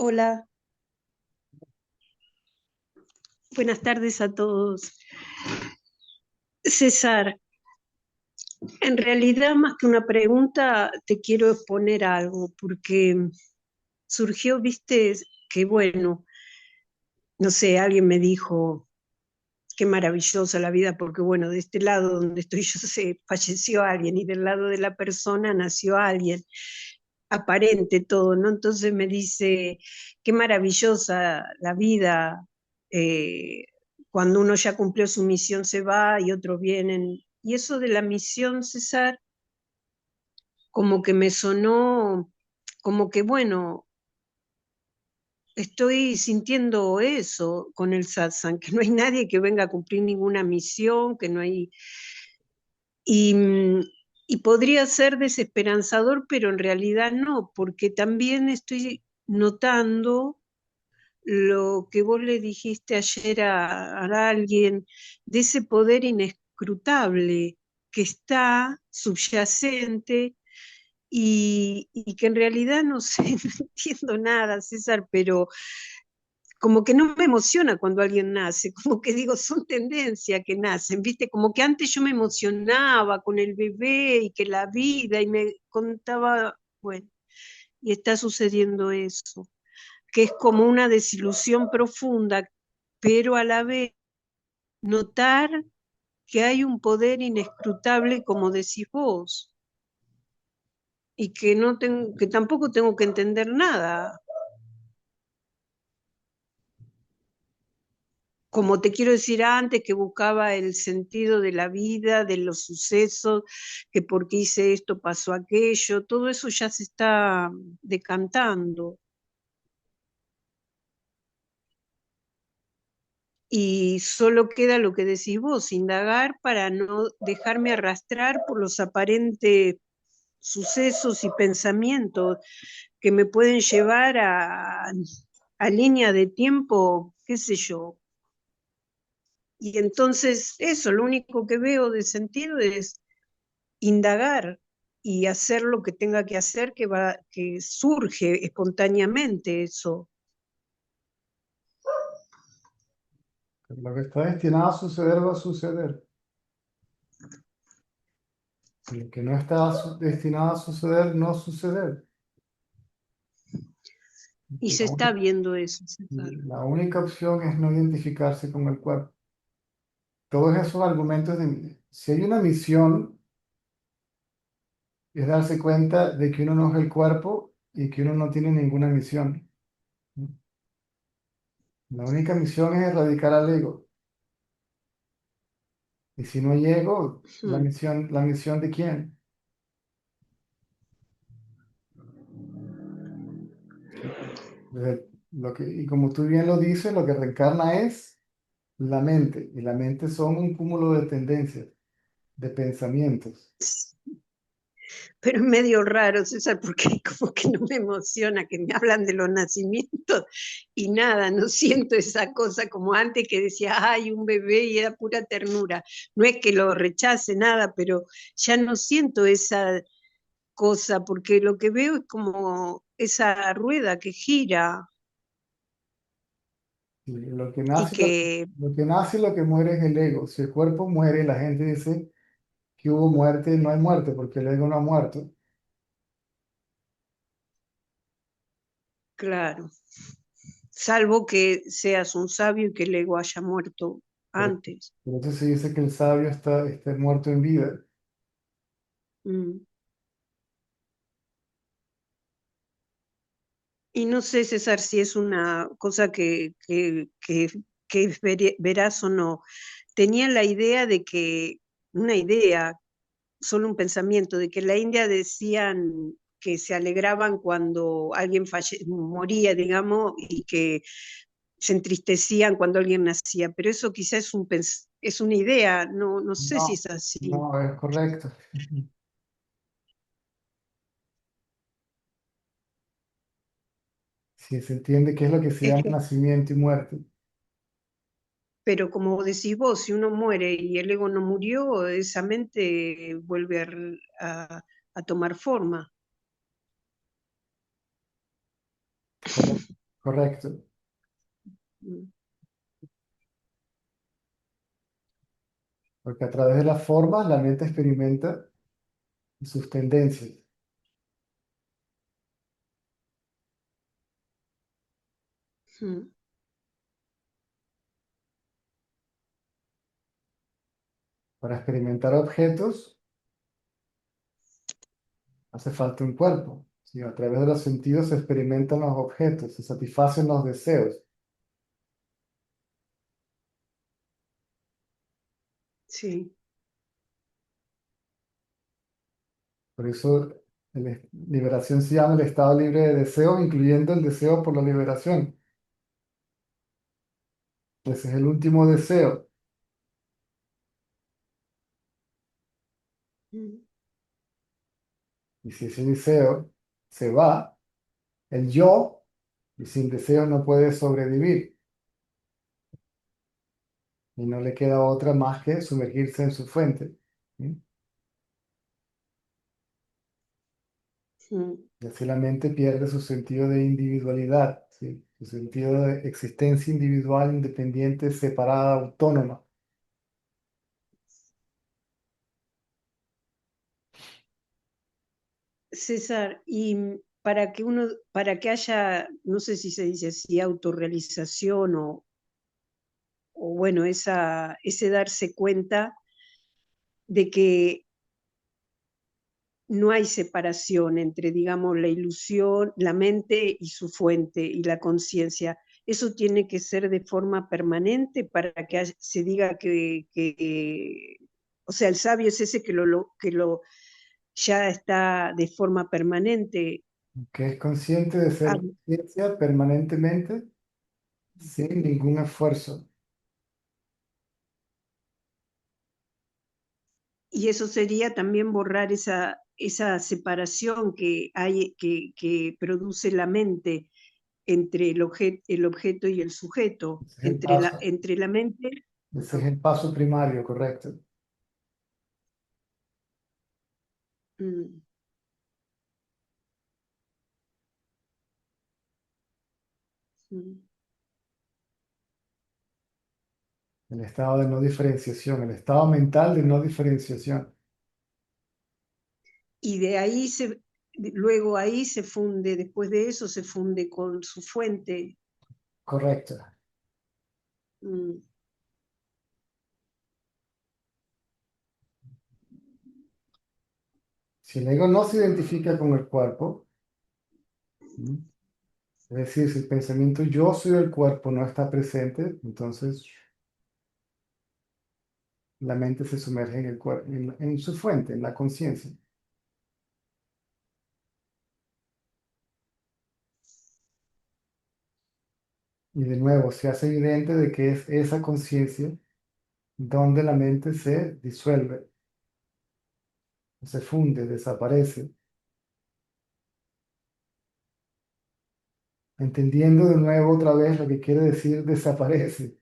Hola, buenas tardes a todos. César, en realidad más que una pregunta, te quiero exponer algo, porque surgió, viste, que bueno, no sé, alguien me dijo, qué maravillosa la vida, porque bueno, de este lado donde estoy yo se falleció alguien y del lado de la persona nació alguien, aparente todo, ¿no? Entonces me dice, qué maravillosa la vida, eh, cuando uno ya cumplió su misión se va y otros vienen. Y eso de la misión, César, como que me sonó, como que bueno, estoy sintiendo eso con el satsang, que no hay nadie que venga a cumplir ninguna misión, que no hay. Y, y podría ser desesperanzador, pero en realidad no, porque también estoy notando lo que vos le dijiste ayer a alguien, de ese poder inescrutable que está subyacente y que en realidad no sé, no entiendo nada, César, pero como que no me emociona cuando alguien nace, como que digo, son tendencias que nacen, ¿viste? Como que antes yo me emocionaba con el bebé y que la vida y me contaba, bueno, y está sucediendo eso, que es como una desilusión profunda, pero a la vez notar que hay un poder inescrutable, como decís vos, y que, no que tampoco tengo que entender nada. Como te quiero decir antes, que buscaba el sentido de la vida, de los sucesos, que porque hice esto pasó aquello, todo eso ya se está decantando. Y solo queda lo que decís vos, indagar para no dejarme arrastrar por los aparentes sucesos y pensamientos que me pueden llevar a línea de tiempo, qué sé yo. Y entonces eso, lo único que veo de sentido es indagar y hacer lo que tenga que hacer, que surge espontáneamente eso. Lo que está destinado a suceder va a suceder. Lo que no está destinado a suceder no suceder. Y se La está única, viendo eso, César. la única opción es no identificarse con el cuerpo. Todos esos argumentos de si hay una misión, es darse cuenta de que uno no es el cuerpo y que uno no tiene ninguna misión. La única misión es erradicar al ego. Y si no hay ego, Hmm. la misión de quién? Y como tú bien lo dices, lo que reencarna es la mente. Y la mente son un cúmulo de tendencias, de pensamientos. Pero es medio raro, César, porque como que no me emociona que me hablan de los nacimientos y nada, no siento esa cosa como antes que decía, ay, un bebé y era pura ternura. No es que lo rechace nada, pero ya no siento esa cosa, porque lo que veo es como esa rueda que gira Y y que, lo que nace y lo que muere es el ego. Si el cuerpo muere, la gente dice que hubo muerte, no hay muerte, porque el ego no ha muerto. claro, salvo que seas un sabio y que el ego haya muerto Por, antes. por eso se dice que el sabio está muerto en vida. Mm. Y no sé, César, si es una cosa que verás o no. Tenía la idea de que, una idea, solo un pensamiento, de que en la India decían que se alegraban cuando alguien moría, digamos, y que se entristecían cuando alguien nacía, pero eso quizás es una idea, no, no sé si No, es así. no, es correcto. Si se entiende qué es lo que se Es llama que, nacimiento y muerte. pero como decís vos, si uno muere y el ego no murió, esa mente vuelve a tomar forma. correcto. Mm, Porque a través de las formas la mente experimenta sus tendencias. mm, Para experimentar objetos hace falta un cuerpo. ¿Sí? A través de los sentidos se experimentan los objetos, se satisfacen los deseos. sí, Por eso liberación se llama el estado libre de deseo, incluyendo el deseo por la liberación. Ese es el último deseo. mm, Y si ese deseo se va, el yo, y sin deseo no puede sobrevivir. Y no le queda otra más que sumergirse en su fuente. ¿Sí? mm. Y así la mente pierde su sentido de individualidad, ¿sí? Su sentido de existencia individual, independiente, separada, autónoma. César, y para que haya, no sé si se dice así, autorrealización o bueno, ese darse cuenta de que no hay separación entre, digamos, la ilusión, la mente y su fuente y la conciencia. Eso tiene que ser de forma permanente para que se diga o sea, el sabio es ese que lo ya está de forma permanente. Que es consciente de Ah, ser conciencia permanentemente sin ningún esfuerzo. y eso sería también borrar esa separación que hay, que produce la mente entre el objeto y el sujeto, Ese es el paso. entre la mente. Ese es el paso primario, correcto. Mm, mm. El estado de no diferenciación, el estado mental de no diferenciación. Y de ahí luego ahí se funde, después de eso se funde con su fuente. Correcto. Mm, Si el ego no se identifica con el cuerpo, ¿sí? Es decir, si el pensamiento yo soy el cuerpo no está presente, entonces la mente se sumerge en el cuerpo, en su fuente, en la conciencia. Y de nuevo se hace evidente de que es esa conciencia donde la mente se disuelve, se funde, desaparece, entendiendo de nuevo otra vez lo que quiere decir desaparece,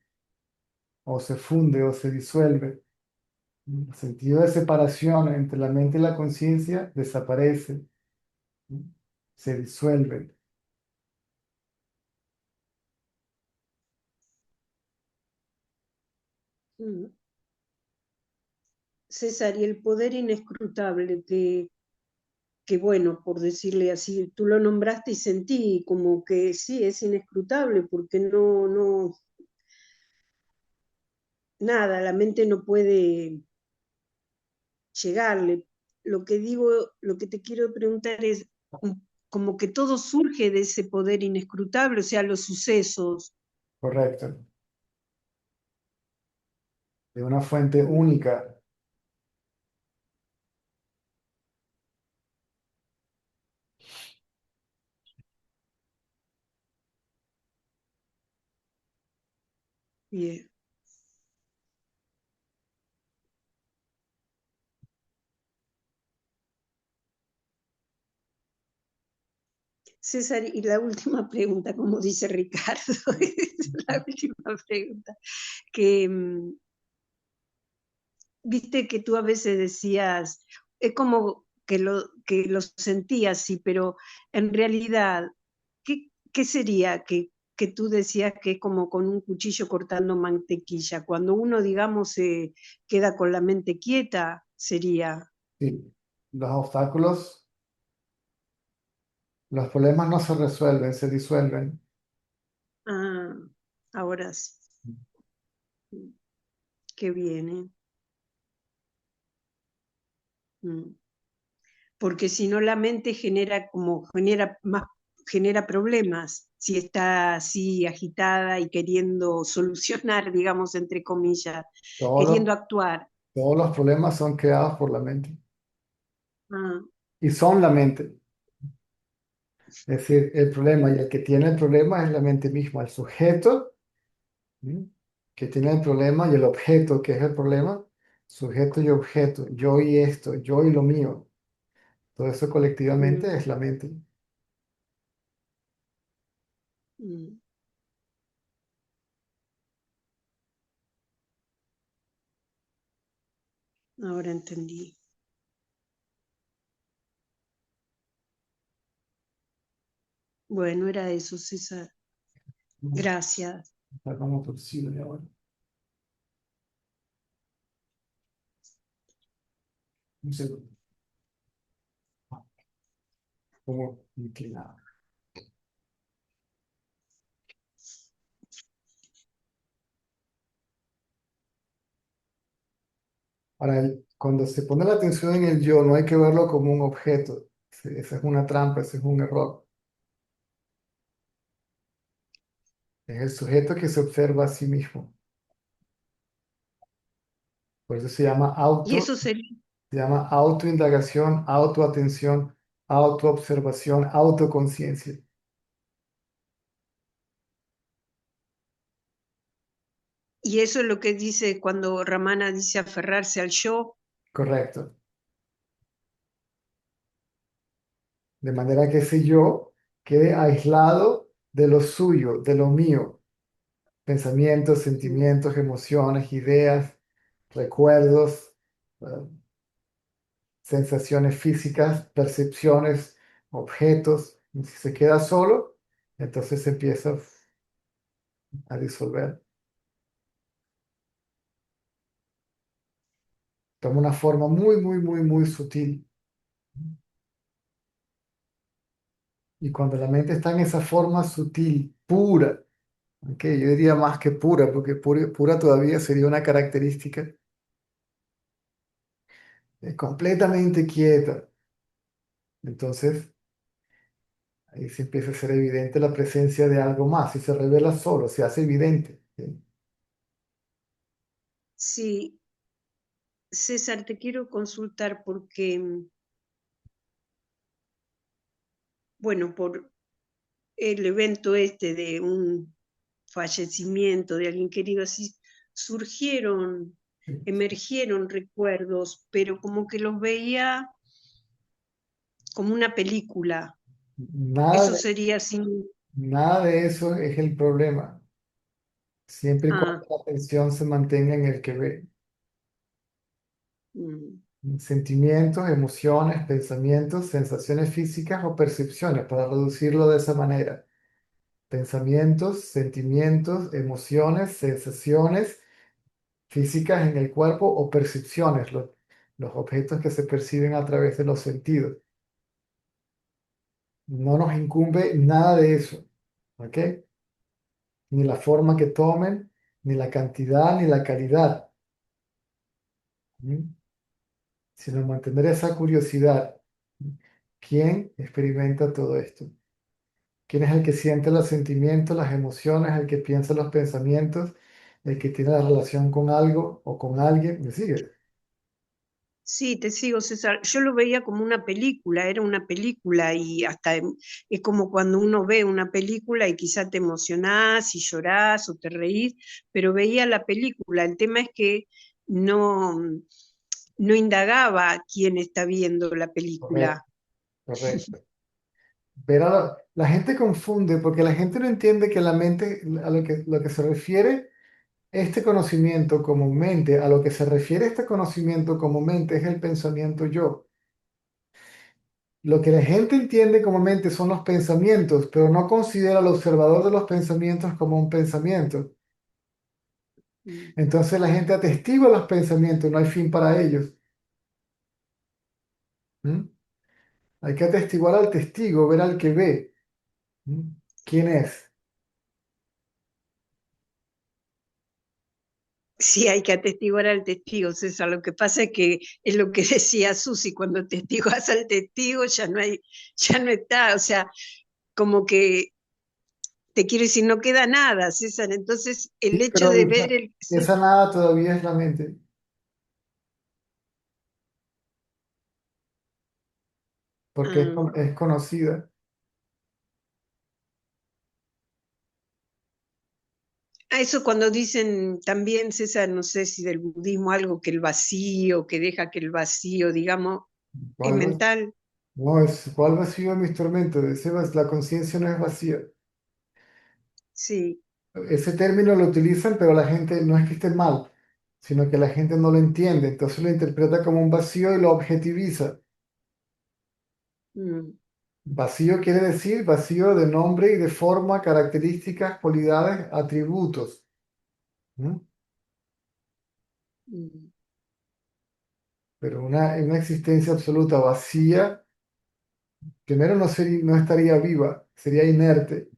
o se funde, o se disuelve. El sentido de separación entre la mente y la conciencia desaparece, se disuelve. mm. César, y el poder inescrutable que bueno, por decirle así, tú lo nombraste y sentí como que sí, es inescrutable porque nada, la mente no puede llegarle. Lo que digo, lo que te quiero preguntar es como que todo surge de ese poder inescrutable, o sea, los sucesos. Correcto. De una fuente Mm, única. bien. César, y la última pregunta, como dice Ricardo, es la última pregunta, que viste que tú a veces decías, es como que lo sentías, sí, pero en realidad, ¿qué, ¿qué sería que tú decías que es como con un cuchillo cortando mantequilla? Cuando uno, digamos, se queda con la mente quieta, sería. Sí, los obstáculos, los problemas no se resuelven, se disuelven. Ah, ahora sí. Qué bien, ¿eh? Mm. Porque si no la mente genera como, genera más, genera problemas, si está así agitada y queriendo solucionar, digamos, entre comillas, Todos queriendo los, actuar. todos los problemas son creados por la mente Ah, y son la mente. Es decir, el problema y el que tiene el problema es la mente misma, el sujeto, ¿sí?, que tiene el problema y el objeto que es el problema, sujeto y objeto, yo y esto, yo y lo mío. Todo eso mm, colectivamente es la mente. mm. Ahora entendí. Bueno, era eso, César. ¿No? Gracias. Está como posible ahora. Un segundo. Como inclinado. Ahora, cuando se pone la atención en el yo, no hay que verlo como un objeto. Sí, esa es una trampa, ese es un error. Es el sujeto que se observa a sí mismo. Por eso Y eso sería, se llama autoindagación, autoatención, autoobservación, autoconciencia. y eso es lo que dice cuando Ramana dice aferrarse al yo. Correcto. De manera que ese yo quede aislado de lo suyo, de lo mío. Pensamientos, Mm, sentimientos, emociones, ideas, recuerdos, eh, sensaciones físicas, percepciones, objetos. Y si se queda solo, entonces se empieza a disolver. Toma una forma muy, muy, muy, muy sutil. Y cuando la mente está en esa forma sutil, pura, ¿ok? Yo diría más que pura, porque pura, pura todavía sería una característica, completamente quieta. Entonces, ahí se empieza a ser evidente la presencia de algo más y se revela solo, se hace evidente. ¿Sí? sí, César, te quiero consultar porque, bueno, por el evento este de un fallecimiento de alguien querido, así surgieron, emergieron recuerdos, pero como que los veía como una película. Nada Eso de, sería así. nada de eso es el problema, siempre y cuando Ah, la atención se mantenga en el que ve. mm, Sentimientos, emociones, pensamientos, sensaciones físicas o percepciones, para reducirlo de esa manera. Pensamientos, sentimientos, emociones, sensaciones físicas en el cuerpo o percepciones, los objetos que se perciben a través de los sentidos. No nos incumbe nada de eso, ¿ok? Ni la forma que tomen, ni la cantidad, ni la calidad, ¿m? Sino mantener esa curiosidad. ¿Quién experimenta todo esto? ¿Quién es el que siente los sentimientos, las emociones, el que piensa los pensamientos, el que tiene la relación con algo o con alguien? ¿Me sigues? sí, te sigo, César. Yo lo veía como una película, era una película y hasta es como cuando uno ve una película y quizá te emocionás y llorás o te reís, pero veía la película. El tema es que no, no indagaba quién está viendo la Correcto, película. correcto. La gente confunde porque la gente no entiende que la mente, a lo que se refiere este conocimiento como mente, a lo que se refiere este conocimiento como mente es el pensamiento yo. lo que la gente entiende como mente son los pensamientos, pero no considera al observador de los pensamientos como un pensamiento. mm. Entonces la gente atestigua los pensamientos, no hay fin para ellos. ¿Mm? Hay que atestiguar al testigo, ver al que ve. ¿Mm? ¿Quién es? Sí, hay que atestiguar al testigo, César. Lo que pasa es que es lo que decía Susi, cuando testiguas al testigo ya no está, o sea, como que te quiero decir, no queda nada, César. Entonces, el Sí, hecho pero de ver el esa nada todavía es la mente, porque ah, es conocida. eso cuando dicen también, César, no sé si del budismo algo que el vacío, que deja que el vacío, digamos, es ¿Cuál va- mental. No, es cuál vacío mis tormentos. La conciencia no es vacía. Sí. Ese término lo utilizan, pero la gente no es que esté mal, sino que la gente no lo entiende. Entonces lo interpreta como un vacío y lo objetiviza. Mm, Vacío quiere decir vacío de nombre y de forma, características, cualidades, atributos. ¿No? mm, Pero una existencia absoluta vacía, primero no estaría viva, sería inerte,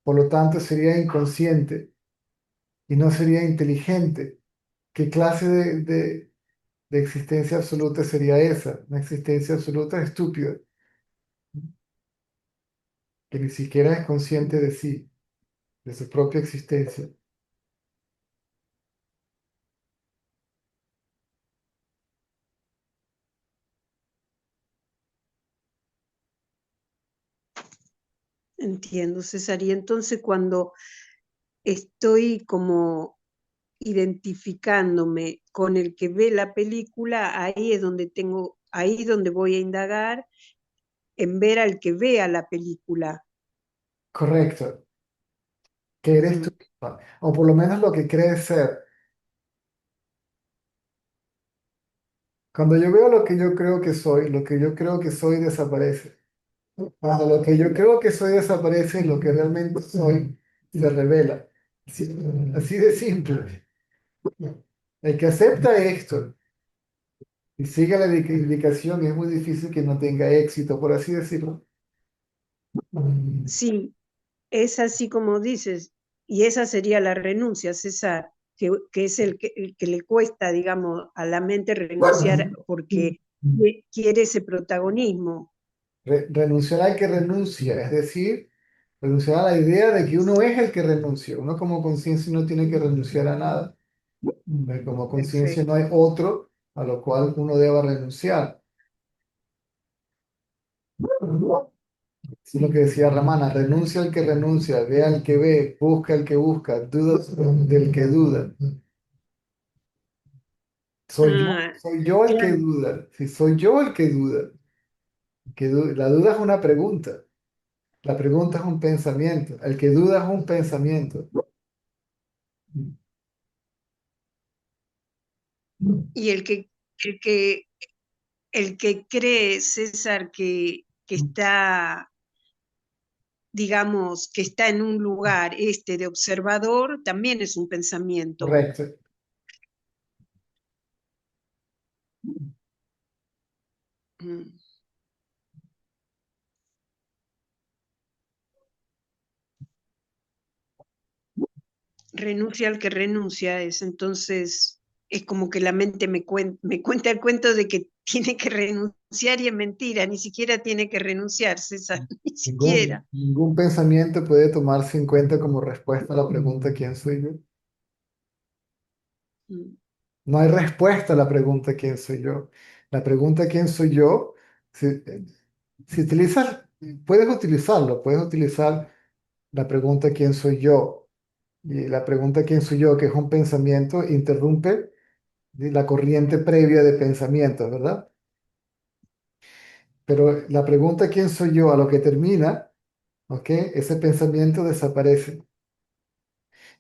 por lo tanto sería inconsciente y no sería inteligente. ¿Qué clase de existencia absoluta sería esa? Una existencia absoluta estúpida, que ni siquiera es consciente de sí, de su propia existencia. entiendo, César. Y entonces cuando estoy como identificándome con el que ve la película, ahí es donde ahí es donde voy a indagar en ver al que vea la película. Correcto, que eres tú Mm, misma, o por lo menos lo que crees ser. Cuando yo veo lo que yo creo que soy, lo que yo creo que soy desaparece. Cuando lo que yo creo que soy desaparece, lo que realmente soy se revela. Así, así de simple. El que acepta esto y sigue la indicación es muy difícil que no tenga éxito, por así decirlo. sí, es así como dices, y esa sería la renuncia, César, que es el que le cuesta, digamos, a la mente renunciar porque quiere ese protagonismo. Renunciar al que renuncia, es decir, renunciar a la idea de que uno es el que renuncia. Uno como conciencia no tiene que renunciar a nada. Como conciencia no Perfecto. hay otro a lo cual uno deba renunciar. Es lo que decía Ramana, renuncia al que renuncia, ve al que ve, busca al que busca, duda del que duda. Ah, Soy yo el que claro. duda. Si soy yo el que duda, la duda es una pregunta. La pregunta es un pensamiento. El que duda es un pensamiento. Y el que, el que cree, César, que está, digamos, que está en un lugar este de observador, también es un pensamiento. Correcto. Mm. Renuncia al que renuncia, es entonces, es como que la mente me cuenta el cuento de que tiene que renunciar y es mentira, ni siquiera tiene que renunciar, César, ni siquiera. Ningún pensamiento puede tomarse en cuenta como respuesta a la pregunta ¿quién soy yo? Mm. No hay respuesta a la pregunta ¿quién soy yo? La pregunta ¿quién soy yo? Si, si utilizas, puedes utilizar la pregunta ¿quién soy yo? Y la pregunta ¿quién soy yo? Que es un pensamiento, interrumpe la corriente previa de pensamientos, ¿verdad? Pero la pregunta ¿quién soy yo? A lo que termina, ¿ok? Ese pensamiento desaparece.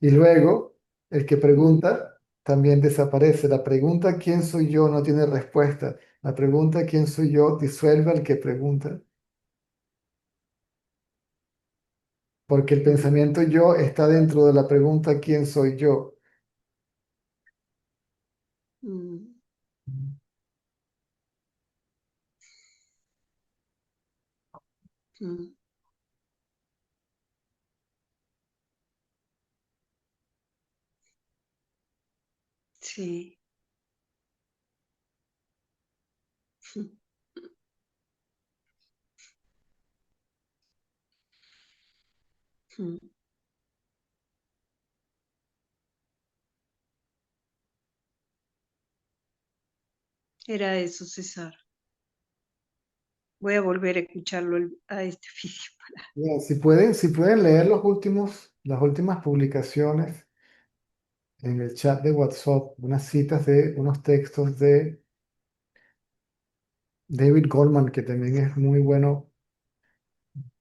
Y luego, el que pregunta también desaparece. La pregunta ¿quién soy yo? No tiene respuesta. La pregunta ¿quién soy yo? Disuelve al que pregunta. Porque el pensamiento yo está dentro de la pregunta ¿quién soy yo? mm, mm, sí. Mm. Era eso, César. Voy a volver a escucharlo a este video. Bien, si pueden leer las últimas publicaciones en el chat de WhatsApp, unas citas de unos textos de David Goldman, que también es muy bueno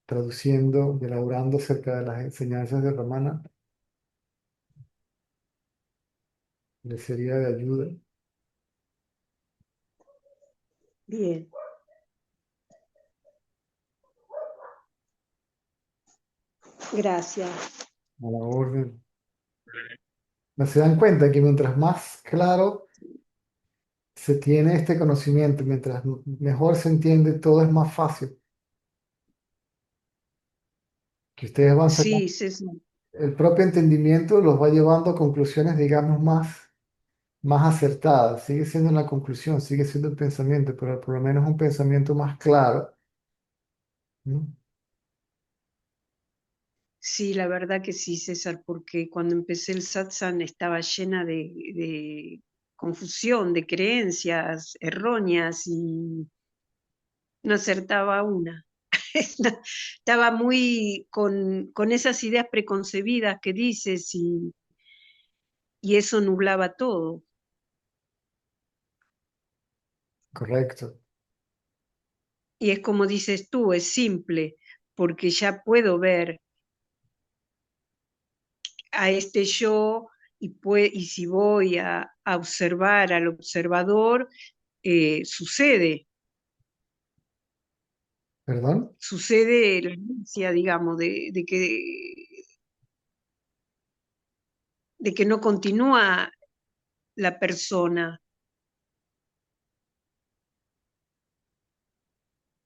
traduciendo y elaborando acerca de las enseñanzas de Ramana, le sería de ayuda. Bien, gracias. A la orden. No se dan cuenta que mientras más claro se tiene este conocimiento, mientras mejor se entiende, todo es más fácil. Que ustedes van sacando, Sí, César. el propio entendimiento los va llevando a conclusiones, digamos, más acertadas. Sigue siendo una conclusión, sigue siendo el pensamiento, pero por lo menos un pensamiento más claro. ¿No? Sí, la verdad que sí, César, porque cuando empecé el satsang estaba llena de confusión, de creencias erróneas y no acertaba una. Estaba muy con esas ideas preconcebidas que dices y eso nublaba todo. Correcto. Y es como dices tú, es simple, porque ya puedo ver a este yo y si voy a observar al observador, sucede, ¿Perdón? sucede la evidencia, digamos, de que no continúa la persona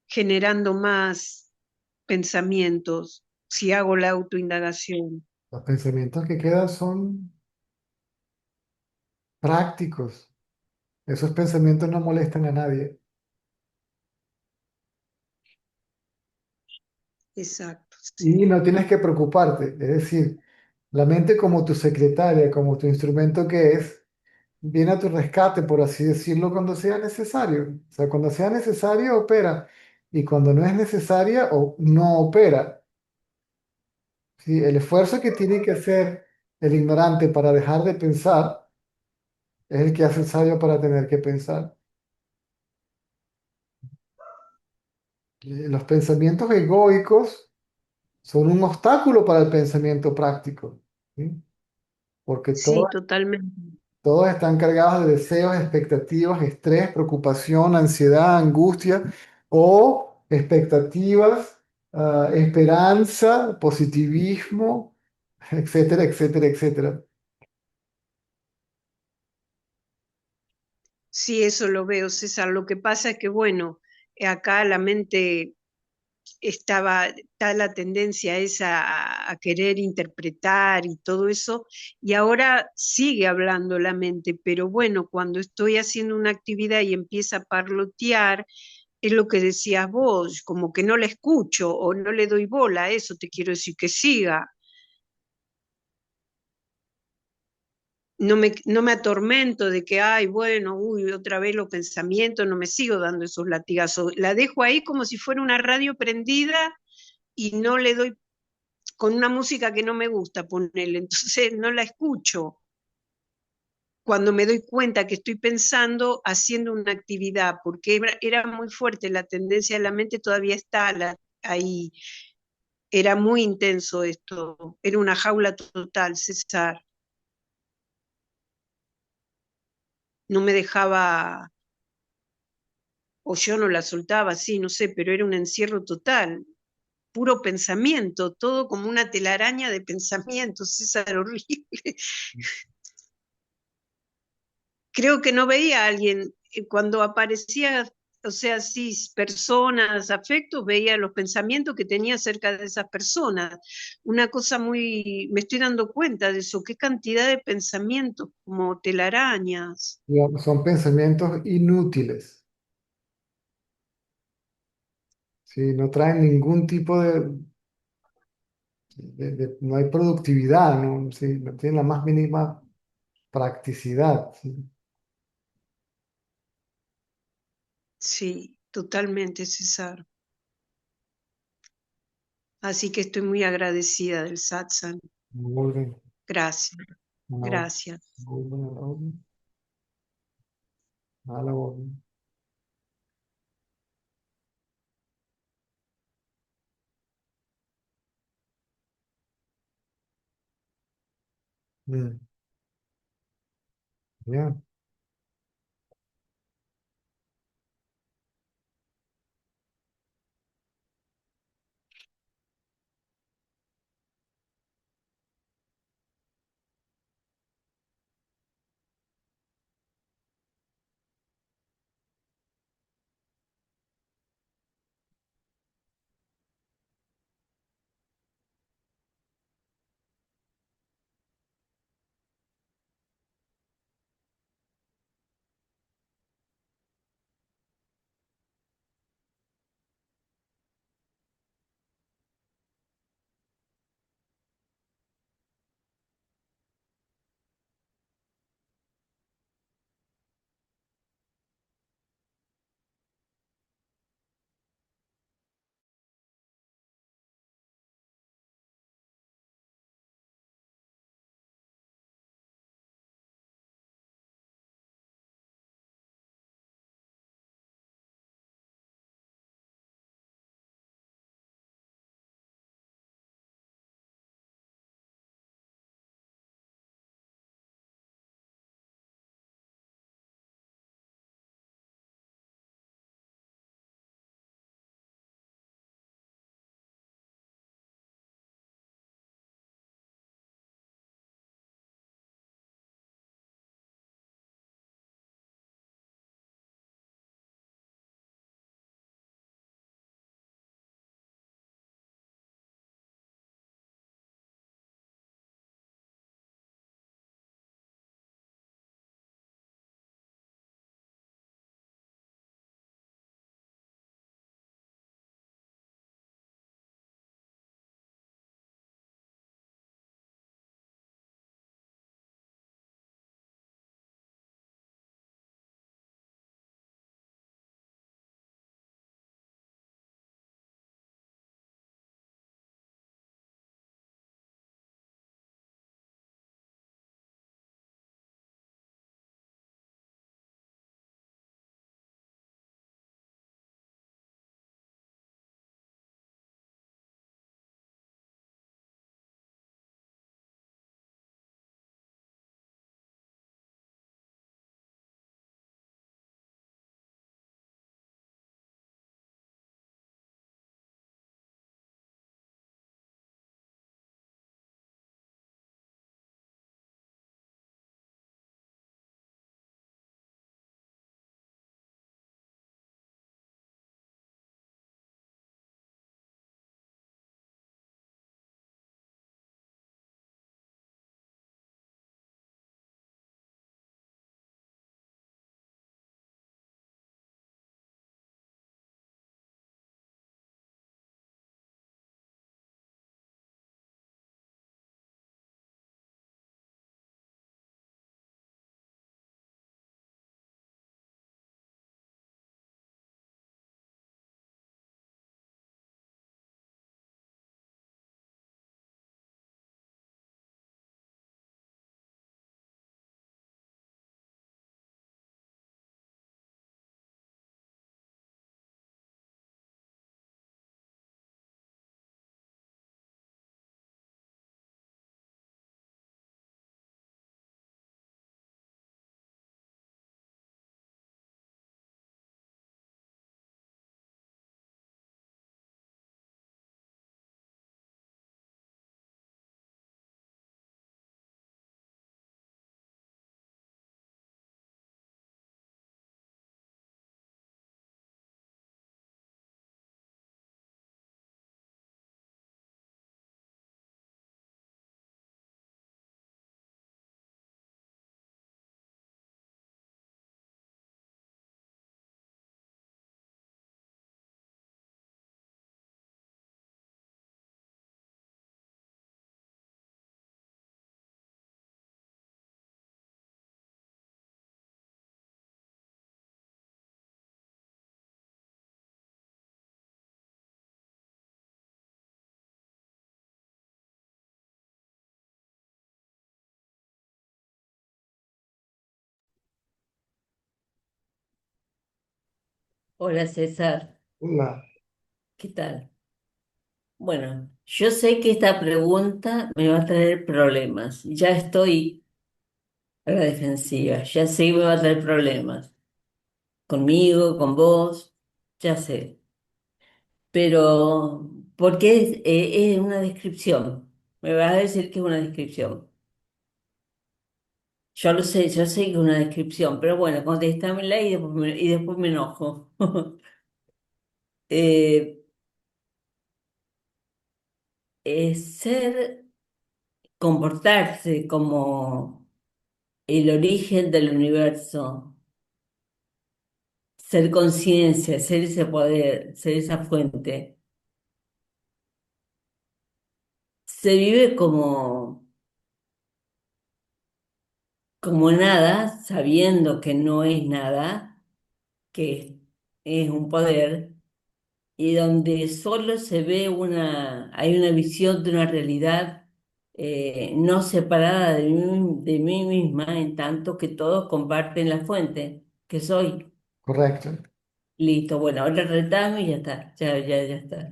generando más pensamientos si hago la autoindagación. Los pensamientos que quedan son prácticos. Esos pensamientos no molestan a nadie. Exacto, Y sí. no tienes que preocuparte. Es decir, la mente como tu secretaria, como tu instrumento que es, viene a tu rescate, por así decirlo, cuando sea necesario. O sea, cuando sea necesario, opera. Y cuando no es necesaria, o no opera. ¿Sí? El esfuerzo que tiene que hacer el ignorante para dejar de pensar es el que hace el sabio para tener que pensar. Los pensamientos egoicos son un obstáculo para el pensamiento práctico, ¿sí? Porque Sí, totalmente. todos están cargados de deseos, expectativas, estrés, preocupación, ansiedad, angustia o expectativas, esperanza, positivismo, etcétera, etcétera, etcétera. Sí, eso lo veo, César. Lo que pasa es que, bueno, acá la mente está la tendencia esa a querer interpretar y todo eso, y ahora sigue hablando la mente, pero bueno, cuando estoy haciendo una actividad y empieza a parlotear, es lo que decías vos, como que no la escucho o no le doy bola, eso te quiero decir, que siga. No me atormento de que, ay, bueno, uy, otra vez los pensamientos, no me sigo dando esos latigazos. La dejo ahí como si fuera una radio prendida y no le doy con una música que no me gusta ponerle, entonces no la escucho. Cuando me doy cuenta que estoy pensando, haciendo una actividad, porque era muy fuerte, la tendencia de la mente todavía está ahí, era muy intenso esto, era una jaula total, César. no me dejaba, o yo no la soltaba, sí, no sé, pero era un encierro total, puro pensamiento, todo como una telaraña de pensamientos, César, horrible. Creo que no veía a alguien, cuando aparecía, o sea, sí, personas, afectos, veía los pensamientos que tenía acerca de esas personas. Una cosa muy, me estoy dando cuenta de eso, qué cantidad de pensamientos, como telarañas. Digamos, son pensamientos inútiles, ¿sí? No traen ningún tipo no hay productividad, ¿no? Sí, no tienen la más mínima practicidad, ¿sí? Sí, totalmente, César. Así que estoy muy agradecida del satsang. Muy bien. Gracias, Una gracias. muy buena orden. A la orden. Bien, bien. Hola César, Hola. ¿qué tal? Bueno, yo sé que esta pregunta me va a traer problemas. Ya estoy a la defensiva, ya sé que me va a traer problemas. Conmigo, con vos, ya sé. Pero, porque es una descripción. Me vas a decir que es una descripción. Yo lo sé, yo sé que es una descripción, pero bueno, contéstamela y después me enojo. Eh, ser, comportarse como el origen del universo, ser conciencia, ser ese poder, ser esa fuente, se vive como nada, sabiendo que no es nada, que es un poder, y donde solo se ve hay una visión de una realidad no separada de mí misma, en tanto que todos comparten la fuente, que soy. Correcto. Listo, bueno, ahora retame y ya está, ya está.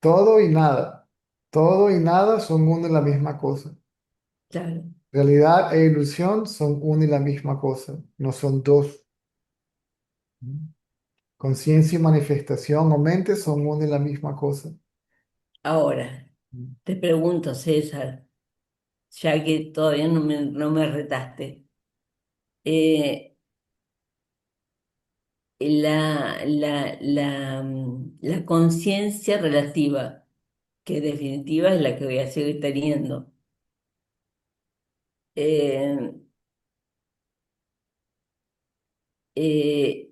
Todo y nada. Todo y nada son una y la misma cosa. Claro. Realidad e ilusión son una y la misma cosa, no son dos. Conciencia y manifestación o mente son una y la misma cosa. Ahora, te pregunto, César, ya que todavía no me retaste, eh, la conciencia relativa, que en definitiva es la que voy a seguir teniendo, eh, eh,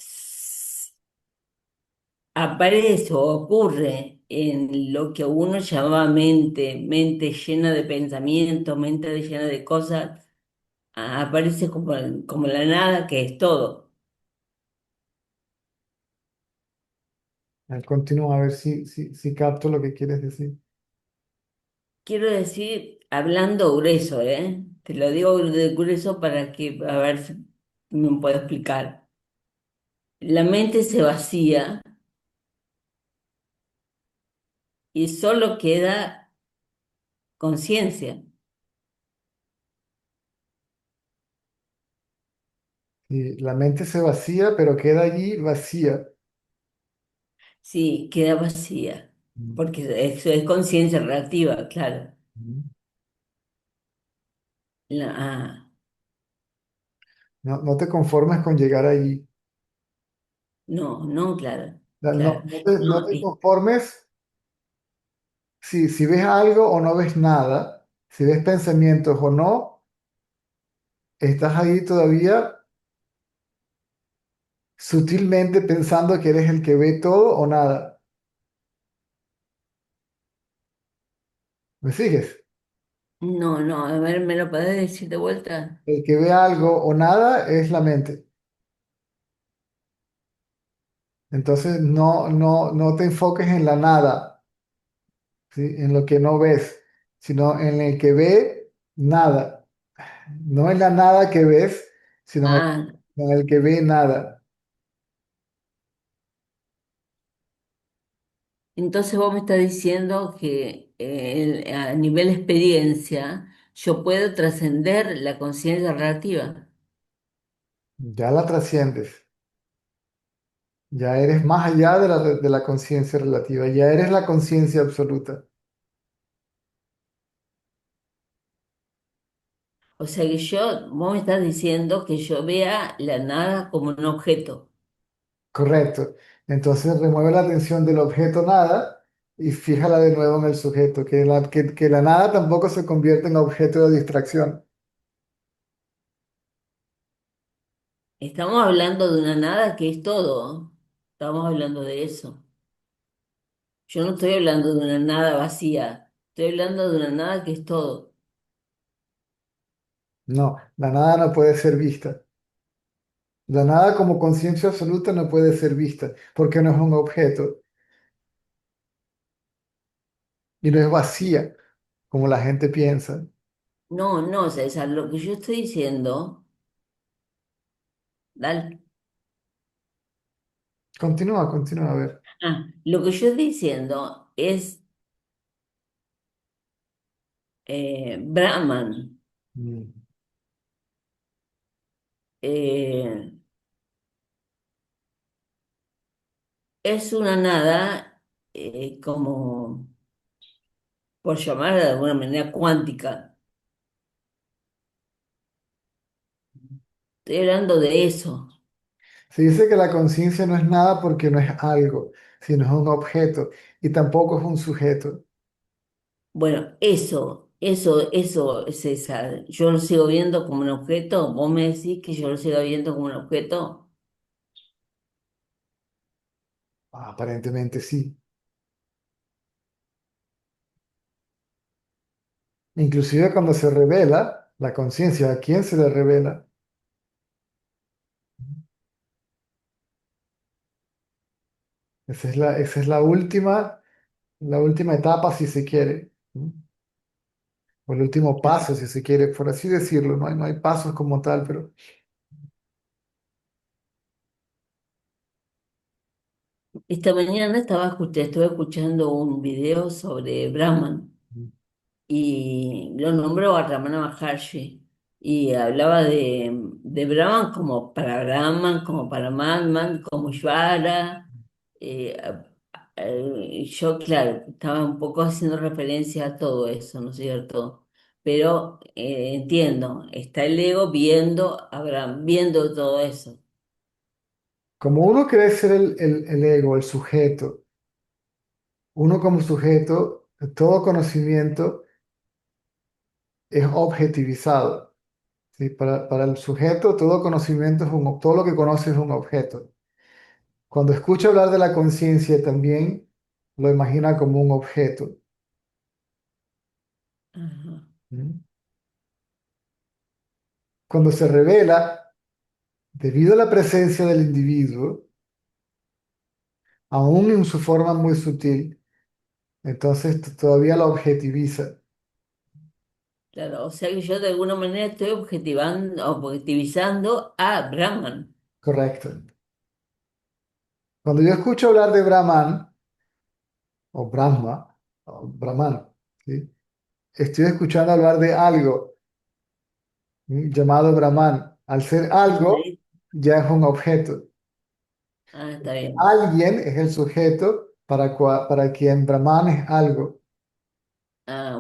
s- aparece o ocurre en lo que uno llamaba mente, mente llena de pensamientos, mente llena de cosas, aparece como la nada que es todo. Continúa a ver si capto lo que quieres decir. Quiero decir, hablando grueso, ¿eh? Te lo digo de grueso para que, a ver si me puedo explicar. La mente se vacía y solo queda conciencia. Y la mente se vacía, pero queda allí vacía. Sí, queda vacía, Mm. porque eso es conciencia relativa, claro. Ah, No, no te conformes con llegar allí. no, no, claro, No, claro. no No, te conformes si ves algo o no ves nada, si ves pensamientos o no, estás ahí todavía sutilmente pensando que eres el que ve todo o nada. ¿Me sigues? no, a ver, ¿me lo podés decir de vuelta? El que ve algo o nada es la mente. Entonces no te enfoques en la nada, ¿sí? En lo que no ves, sino en el que ve nada. No en la nada que ves, sino Ah, en el que ve nada. entonces vos me estás diciendo que a nivel experiencia yo puedo trascender la conciencia relativa. Ya la trasciendes. Ya eres más allá de la conciencia relativa. Ya eres la conciencia absoluta. O sea que vos me estás diciendo que yo vea la nada como un objeto. Correcto. Entonces remueve la atención del objeto nada y fíjala de nuevo en el sujeto. Que la nada tampoco se convierte en objeto de distracción. Estamos hablando de una nada que es todo. Estamos hablando de eso. Yo no estoy hablando de una nada vacía. Estoy hablando de una nada que es todo. No, la nada no puede ser vista. La nada como conciencia absoluta no puede ser vista porque no es un objeto y no es vacía como la gente piensa. No, no, César, lo que yo estoy diciendo, dale. Continúa, continúa, a ver. Lo que yo estoy diciendo es Brahman. Mm. eh, es una nada como, por llamarla de alguna manera, cuántica. Estoy hablando de eso. Se dice que la conciencia no es nada porque no es algo, sino es un objeto y tampoco es un sujeto. Bueno, eso es esa. Yo lo sigo viendo como un objeto. Vos me decís que yo lo sigo viendo como un objeto. Aparentemente sí. Inclusive cuando se revela la conciencia, ¿a quién se le revela? Esa es la última etapa, si se quiere, ¿no? O el último paso, si se quiere, por así decirlo. No hay pasos como tal, pero Esta mañana estuve escuchando un video sobre Brahman y lo nombró a Ramana Maharshi y hablaba de Brahman como para Brahman, como para Madman, como Ishvara. Y yo, claro, estaba un poco haciendo referencia a todo eso, ¿no es cierto? Pero entiendo, está el ego viendo a Brahman, viendo todo eso. como uno cree ser el ego, el sujeto, uno como sujeto, todo conocimiento es objetivizado. ¿Sí? Para el sujeto, todo conocimiento todo lo que conoce es un objeto. Cuando escucha hablar de la conciencia, también lo imagina como un objeto. Ajá, ¿Mm? Cuando se revela, debido a la presencia del individuo, aún en su forma muy sutil, entonces todavía lo objetiviza. claro, o sea que yo de alguna manera estoy objetivizando a Brahman. Correcto. Cuando yo escucho hablar de Brahman, o Brahma, o Brahman, ¿sí? Estoy escuchando hablar de algo, llamado Brahman. Al ser algo, Ahí- ya es un objeto. Está bien. Alguien es el sujeto para quien Brahman es algo.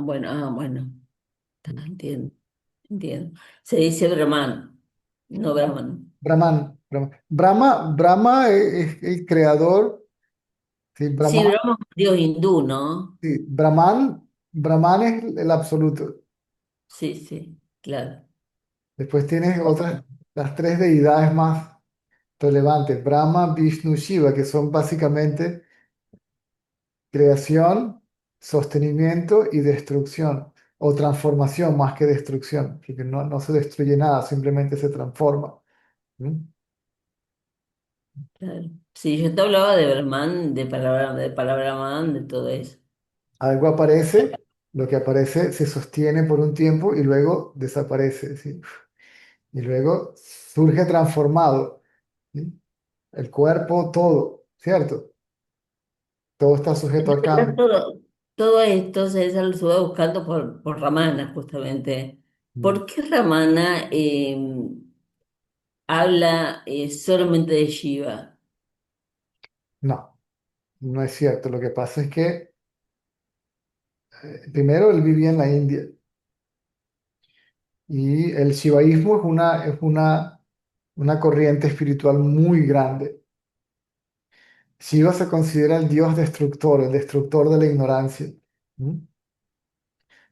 Bueno, entiendo, entiendo. Se dice Brahman, no Brahman. Brahman, Brahman. Brahma es el creador. Sí, Sí, Brahman, Brahman es un dios hindú, ¿no? sí, Brahman es el absoluto. Sí, sí, claro, Después tienes las tres deidades más relevantes, Brahma, Vishnu, Shiva, que son básicamente creación, sostenimiento y destrucción, o transformación más que destrucción, porque no se destruye nada, simplemente se transforma. ¿Mm? claro. Sí, yo te hablaba de Brahman, de Brahman, de todo eso. Algo aparece, lo que aparece se sostiene por un tiempo y luego desaparece, ¿sí? Y luego surge transformado, ¿sí? El cuerpo, todo, ¿cierto? Todo está sujeto a cambio. Todo esto se lo estuve buscando por Ramana, justamente. Mm. ¿Por qué Ramana habla solamente de Shiva? No, no es cierto. Lo que pasa es que primero él vivía en la India y el shivaísmo una corriente espiritual muy grande. Shiva se considera el dios destructor, el destructor de la ignorancia. ¿Mm?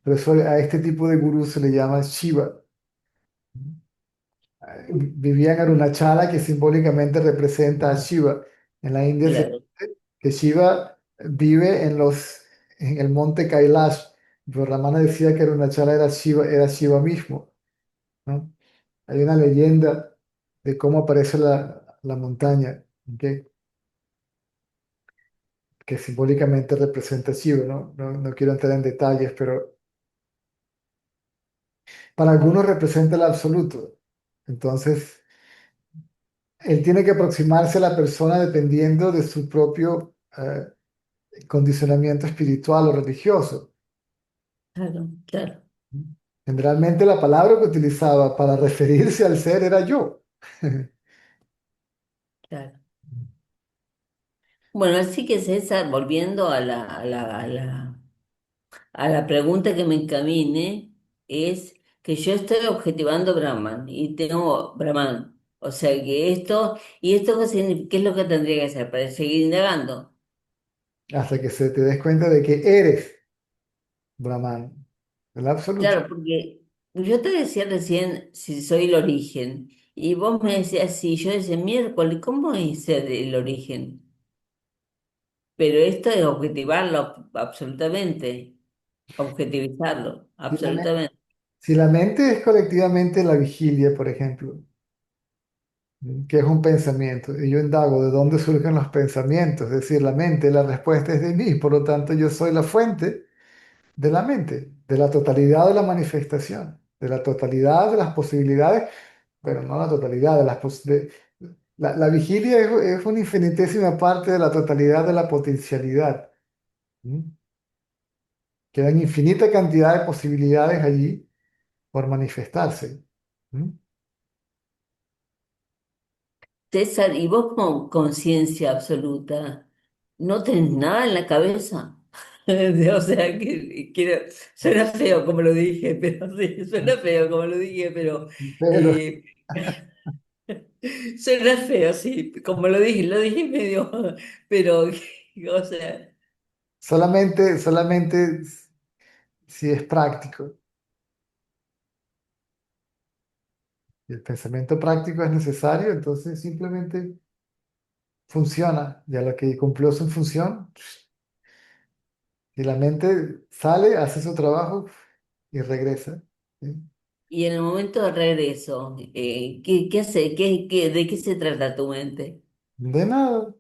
Por eso a este tipo de gurú se le llama Shiva. Vivía en Arunachala, que simbólicamente representa a Shiva. En la India se Claro, dice que Shiva vive en el monte Kailash. Pero Ramana decía que Arunachala era Shiva mismo, ¿no? Hay una leyenda de cómo aparece la montaña, ¿ok? Que simbólicamente representa a Shiva, ¿no? No quiero entrar en detalles, pero para algunos representa el absoluto. Entonces, él tiene que aproximarse a la persona dependiendo de su propio condicionamiento espiritual o religioso. Claro, claro, Generalmente la palabra que utilizaba para referirse al ser era yo. claro. Bueno, así que César, volviendo a la pregunta que me encamine, es que yo estoy objetivando Brahman y tengo Brahman. O sea que esto, ¿y esto qué es lo que tendría que hacer para seguir indagando? Hasta que se te des cuenta de que eres Brahman, el absoluto. Claro, porque yo te decía recién si soy el origen, y vos me decías sí, yo decía miércoles, ¿cómo es ser el origen? Pero esto es objetivarlo absolutamente, objetivizarlo, Si la, me- absolutamente. si la mente es colectivamente la vigilia, por ejemplo, que es un pensamiento, y yo indago de dónde surgen los pensamientos, es decir, la mente, la respuesta es de mí, por lo tanto yo soy la fuente de la mente, de la totalidad de la manifestación, de la totalidad de las posibilidades, pero no la totalidad de las posibilidades. La vigilia es una infinitésima parte de la totalidad de la potencialidad. ¿Mm? Quedan infinita cantidad de posibilidades allí por manifestarse. ¿Mm? César, ¿y vos con conciencia absoluta no tenés nada en la cabeza? O sea, que quiero, suena feo como lo dije, pero sí, suena feo como lo dije, pero Pero eh, suena feo, sí, como lo dije medio, pero, o sea, solamente si es práctico. Y el pensamiento práctico es necesario, entonces simplemente funciona. Ya lo que cumplió su función, y la mente sale, hace su trabajo y regresa. ¿Sí? y en el momento de regreso, qué hace? ¿De qué se trata tu mente? De nada.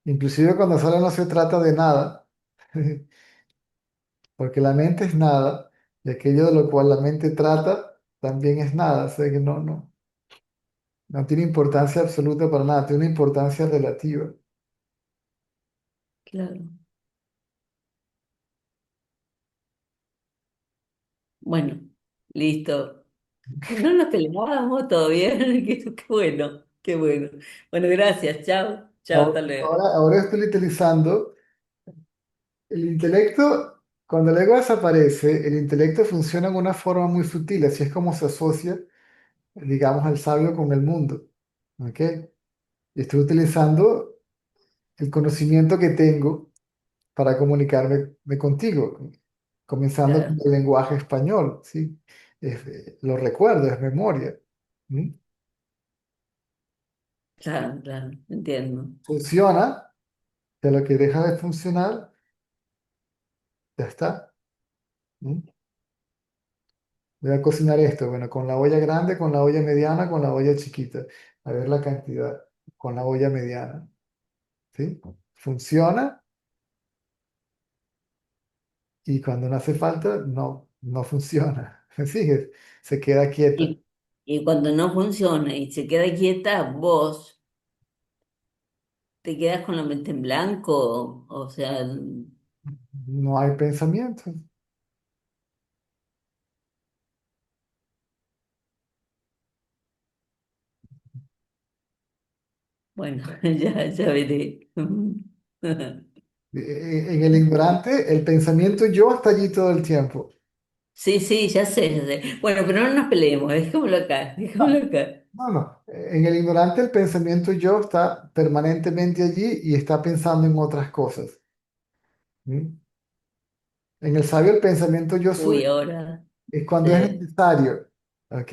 Inclusive cuando sale no se trata de nada, porque la mente es nada y aquello de lo cual la mente trata también es nada. O sea que no tiene importancia absoluta para nada, tiene una importancia relativa. Claro. Bueno, listo. No nos peleábamos, todo bien. Qué bueno, qué bueno. Bueno, gracias. Chao, chao, Ahora, hasta luego. ahora estoy utilizando el intelecto. Cuando el ego desaparece, el intelecto funciona en una forma muy sutil, así es como se asocia, digamos, al sabio con el mundo. ¿Ok? Y estoy utilizando el conocimiento que tengo para comunicarme contigo, comenzando con Claro, el lenguaje español, ¿sí? Lo recuerdo, es memoria. ¿Mm? claro, claro, entiendo. Funciona, de lo que deja de funcionar, ya está. ¿Mm? Voy a cocinar esto, bueno, con la olla grande, con la olla mediana, con la olla chiquita. A ver la cantidad, con la olla mediana, ¿sí? Funciona y cuando no hace falta, no funciona. ¿Me sigues? Se queda quieta. Y, y cuando no funciona y se queda quieta, vos te quedas con la mente en blanco. O sea, No hay pensamiento. bueno, ya veré. En el ignorante, el pensamiento yo está allí todo el tiempo. Sí, sí, ya sé, ya sé. Bueno, pero no nos peleemos, dejémoslo acá, No, dejémoslo acá. no. En el ignorante, el pensamiento yo está permanentemente allí y está pensando en otras cosas. ¿Mm? En el sabio, el pensamiento yo Uy, soy ahora. es cuando es Sí, necesario, ¿ok?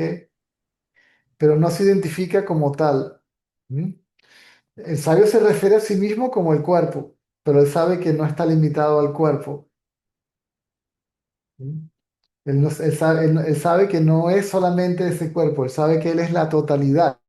Pero no se identifica como tal. ¿Mm? El sabio se refiere a sí mismo como el cuerpo, pero él sabe que no está limitado al cuerpo. ¿Mm? Él sabe que no es solamente ese cuerpo, él sabe que él es la totalidad.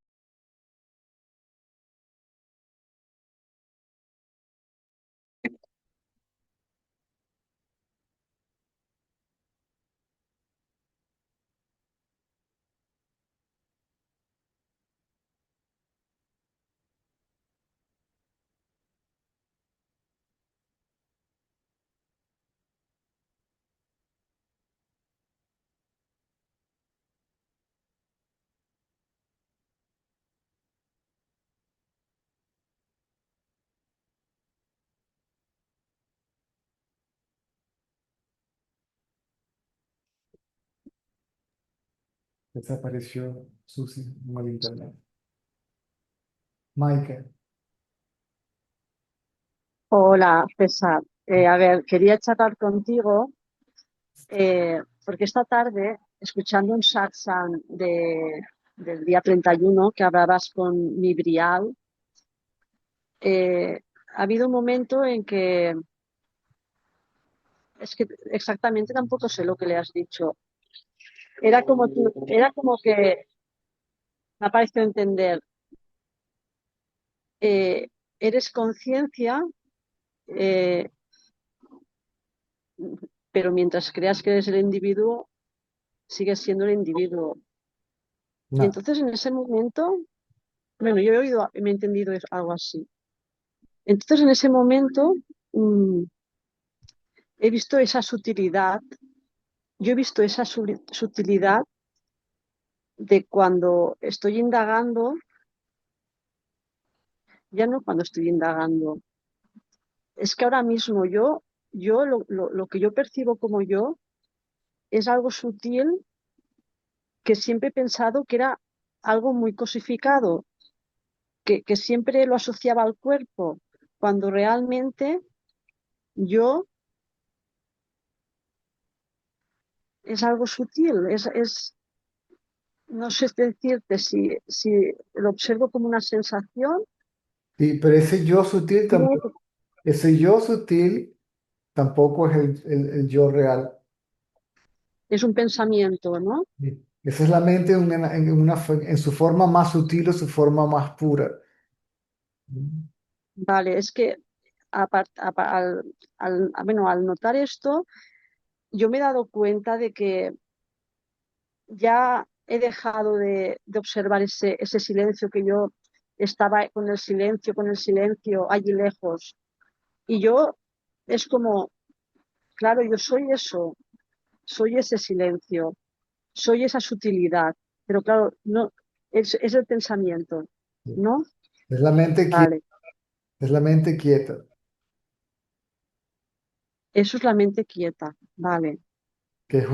Desapareció Susi en el internet. Michael. Hola, César. A ver, quería charlar contigo porque esta tarde, escuchando un satsang del día 31 que hablabas con Mibrial, ha habido un momento en que es que exactamente tampoco sé lo que le has dicho. Era como que me ha parecido entender, eh, eres conciencia, eh, pero mientras creas que eres el individuo, sigues siendo el individuo. Y No. entonces en ese momento, bueno, yo he oído, me he entendido algo así. Entonces en ese momento mm, he visto esa sutilidad, yo he visto esa sutilidad de cuando estoy indagando, ya no cuando estoy indagando, es que ahora mismo lo que yo percibo como yo es algo sutil que siempre he pensado que era algo muy cosificado, que siempre lo asociaba al cuerpo, cuando realmente yo es algo sutil, no sé decirte si lo observo como una sensación. Sí, pero ese yo sutil No, tampoco, ese yo sutil tampoco es el yo real. es un pensamiento, ¿no? Sí. Esa es la mente en su forma más sutil o su forma más pura. Vale, es que bueno, al notar esto, yo me he dado cuenta de que ya he dejado de observar ese silencio que yo estaba con el silencio allí lejos. Y yo es como, claro, yo soy eso, soy ese silencio, soy esa sutilidad, pero claro, no, es el pensamiento, Sí. ¿no? Es la mente quieta, Vale, es la mente quieta, eso es la mente quieta, vale. que es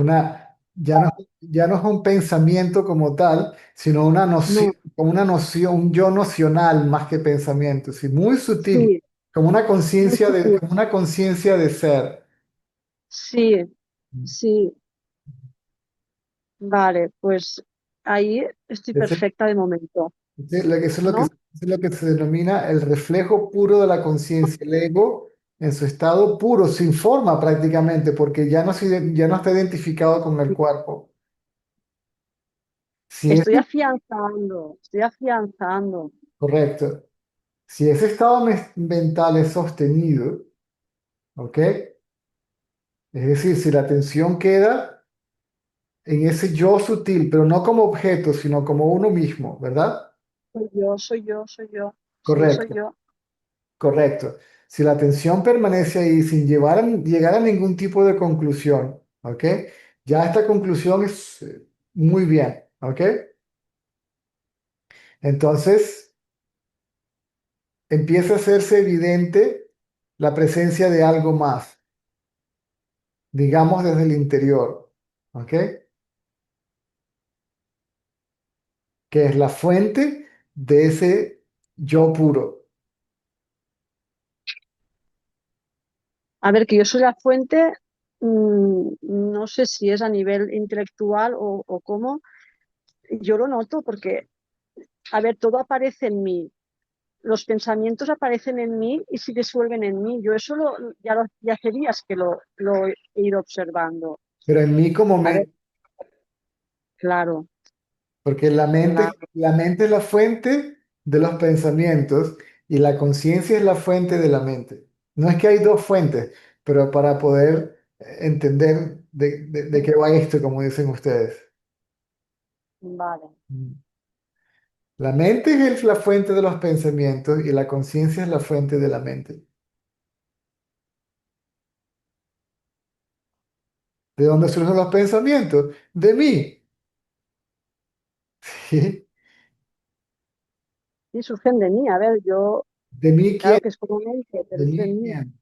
ya no es un pensamiento como tal, sino una noción, No, como una noción, un yo nocional más que pensamiento, sí, muy sutil, sí, muy sutil. como una conciencia de ser. Sí, sí, vale, pues ahí estoy Ese- perfecta de momento, eso ¿no? es lo que se denomina el reflejo puro de la conciencia, el ego en su estado puro, sin forma prácticamente, porque ya no está identificado con el cuerpo. Si es Estoy afianzando. correcto, si ese estado mental es sostenido, ¿ok? Es decir, si la atención queda en ese yo sutil, pero no como objeto, sino como uno mismo, ¿verdad? Soy yo, sí, soy Correcto, yo. correcto. Si la atención permanece ahí sin llegar a ningún tipo de conclusión, ¿ok? Ya esta conclusión es muy bien, ¿ok? Entonces empieza a hacerse evidente la presencia de algo más, digamos desde el interior, ¿ok? Que es la fuente de ese yo puro. A ver, que yo soy la fuente, no sé si es a nivel intelectual o cómo, yo lo noto porque, a ver, todo aparece en mí, los pensamientos aparecen en mí y se disuelven en mí. Yo eso ya hace días que lo he ido observando. Pero en mí como A ver, mente, claro, porque claro, la mente es la fuente de los pensamientos y la conciencia es la fuente de la mente. No es que hay dos fuentes, pero para poder entender de qué va esto, como dicen ustedes. vale. Mm. La mente es la fuente de los pensamientos y la conciencia es la fuente de la mente. ¿De dónde surgen los pensamientos? De mí. ¿Sí? Y surgen de mí. A ver, ¿De mí quién? claro que es como mente, pero ¿De es de mí mí. quién?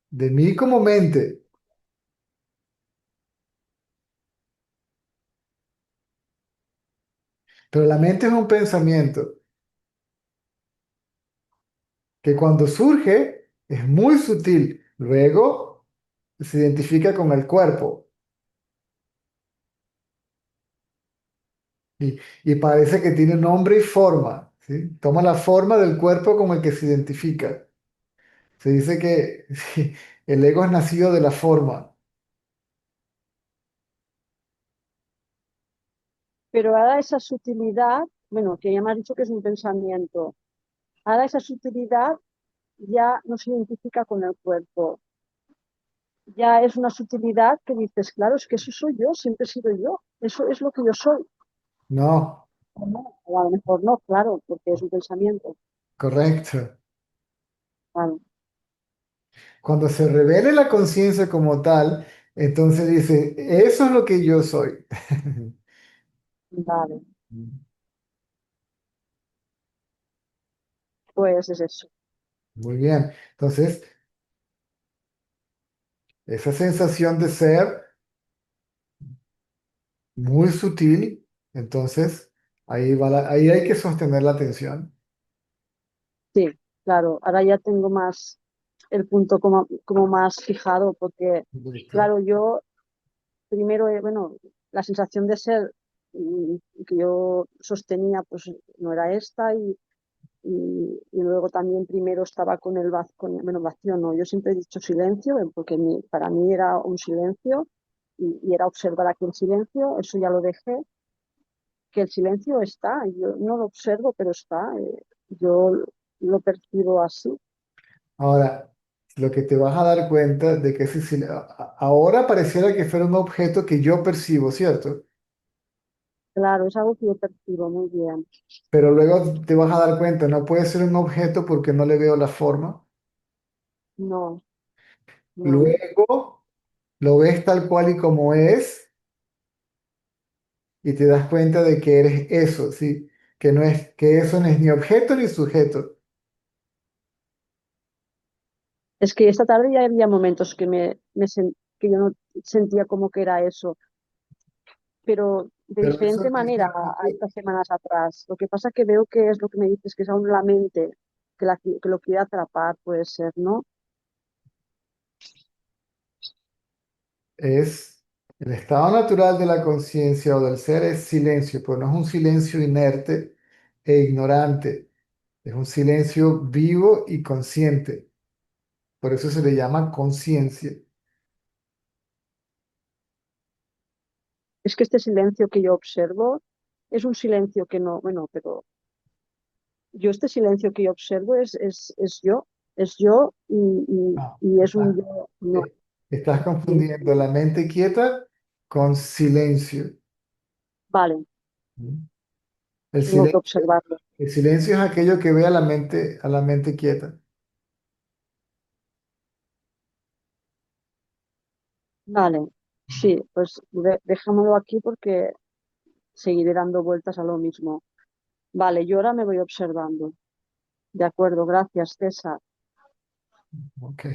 De mí como mente. Pero la mente es un pensamiento que cuando surge es muy sutil, luego se identifica con el cuerpo y parece que tiene nombre y forma, ¿sí? Toma la forma del cuerpo con el que se identifica. Se dice que sí, el ego es nacido de la forma. Pero ahora esa sutilidad, bueno, que ya me has dicho que es un pensamiento, ahora esa sutilidad ya no se identifica con el cuerpo, ya es una sutilidad que dices, claro, es que eso soy yo, siempre he sido yo, eso es lo que yo soy. No, O no, o a lo mejor no, claro, porque es un pensamiento. correcto. Vale, Cuando se revele la conciencia como tal, entonces dice, eso es lo que yo soy. vale, pues es eso. Muy bien. Entonces, esa sensación de ser muy sutil, entonces ahí hay que sostener la atención. Sí, claro, ahora ya tengo más el punto como más fijado, porque, Listo. claro, yo primero, bueno, la sensación de ser que yo sostenía, pues no era esta, y luego también primero estaba con el vacío, bueno, vacío no, yo siempre he dicho silencio, porque para mí era un silencio, y era observar aquel silencio, eso ya lo dejé, que el silencio está, yo no lo observo, pero está, yo lo percibo así. Ahora, lo que te vas a dar cuenta de que ahora pareciera que fuera un objeto que yo percibo, ¿cierto? Claro, es algo que yo percibo muy bien. Pero luego te vas a dar cuenta, no puede ser un objeto porque no le veo la forma. No, no. Luego lo ves tal cual y como es y te das cuenta de que eres eso, ¿sí? Que no es, que eso no es ni objeto ni sujeto. Es que esta tarde ya había momentos que yo no sentía como que era eso, pero de Pero eso diferente manera a estas semanas atrás. Lo que pasa que veo que es lo que me dices, que es aún la mente que lo quiere atrapar, puede ser, ¿no? es el estado natural de la conciencia o del ser es silencio, pero no es un silencio inerte e ignorante, es un silencio vivo y consciente. Por eso se le llama conciencia. Es que este silencio que yo observo es un silencio que no, bueno, pero yo este silencio que yo observo es yo No, y es un yo, no, eh, estás confundiendo la mente quieta con silencio. vale, ¿Mm? El tengo que silencio, observarlo. el silencio es aquello que ve a la mente quieta. Vale, sí, pues déjamelo aquí porque seguiré dando vueltas a lo mismo. Vale, yo ahora me voy observando. De acuerdo, gracias, César. Ok.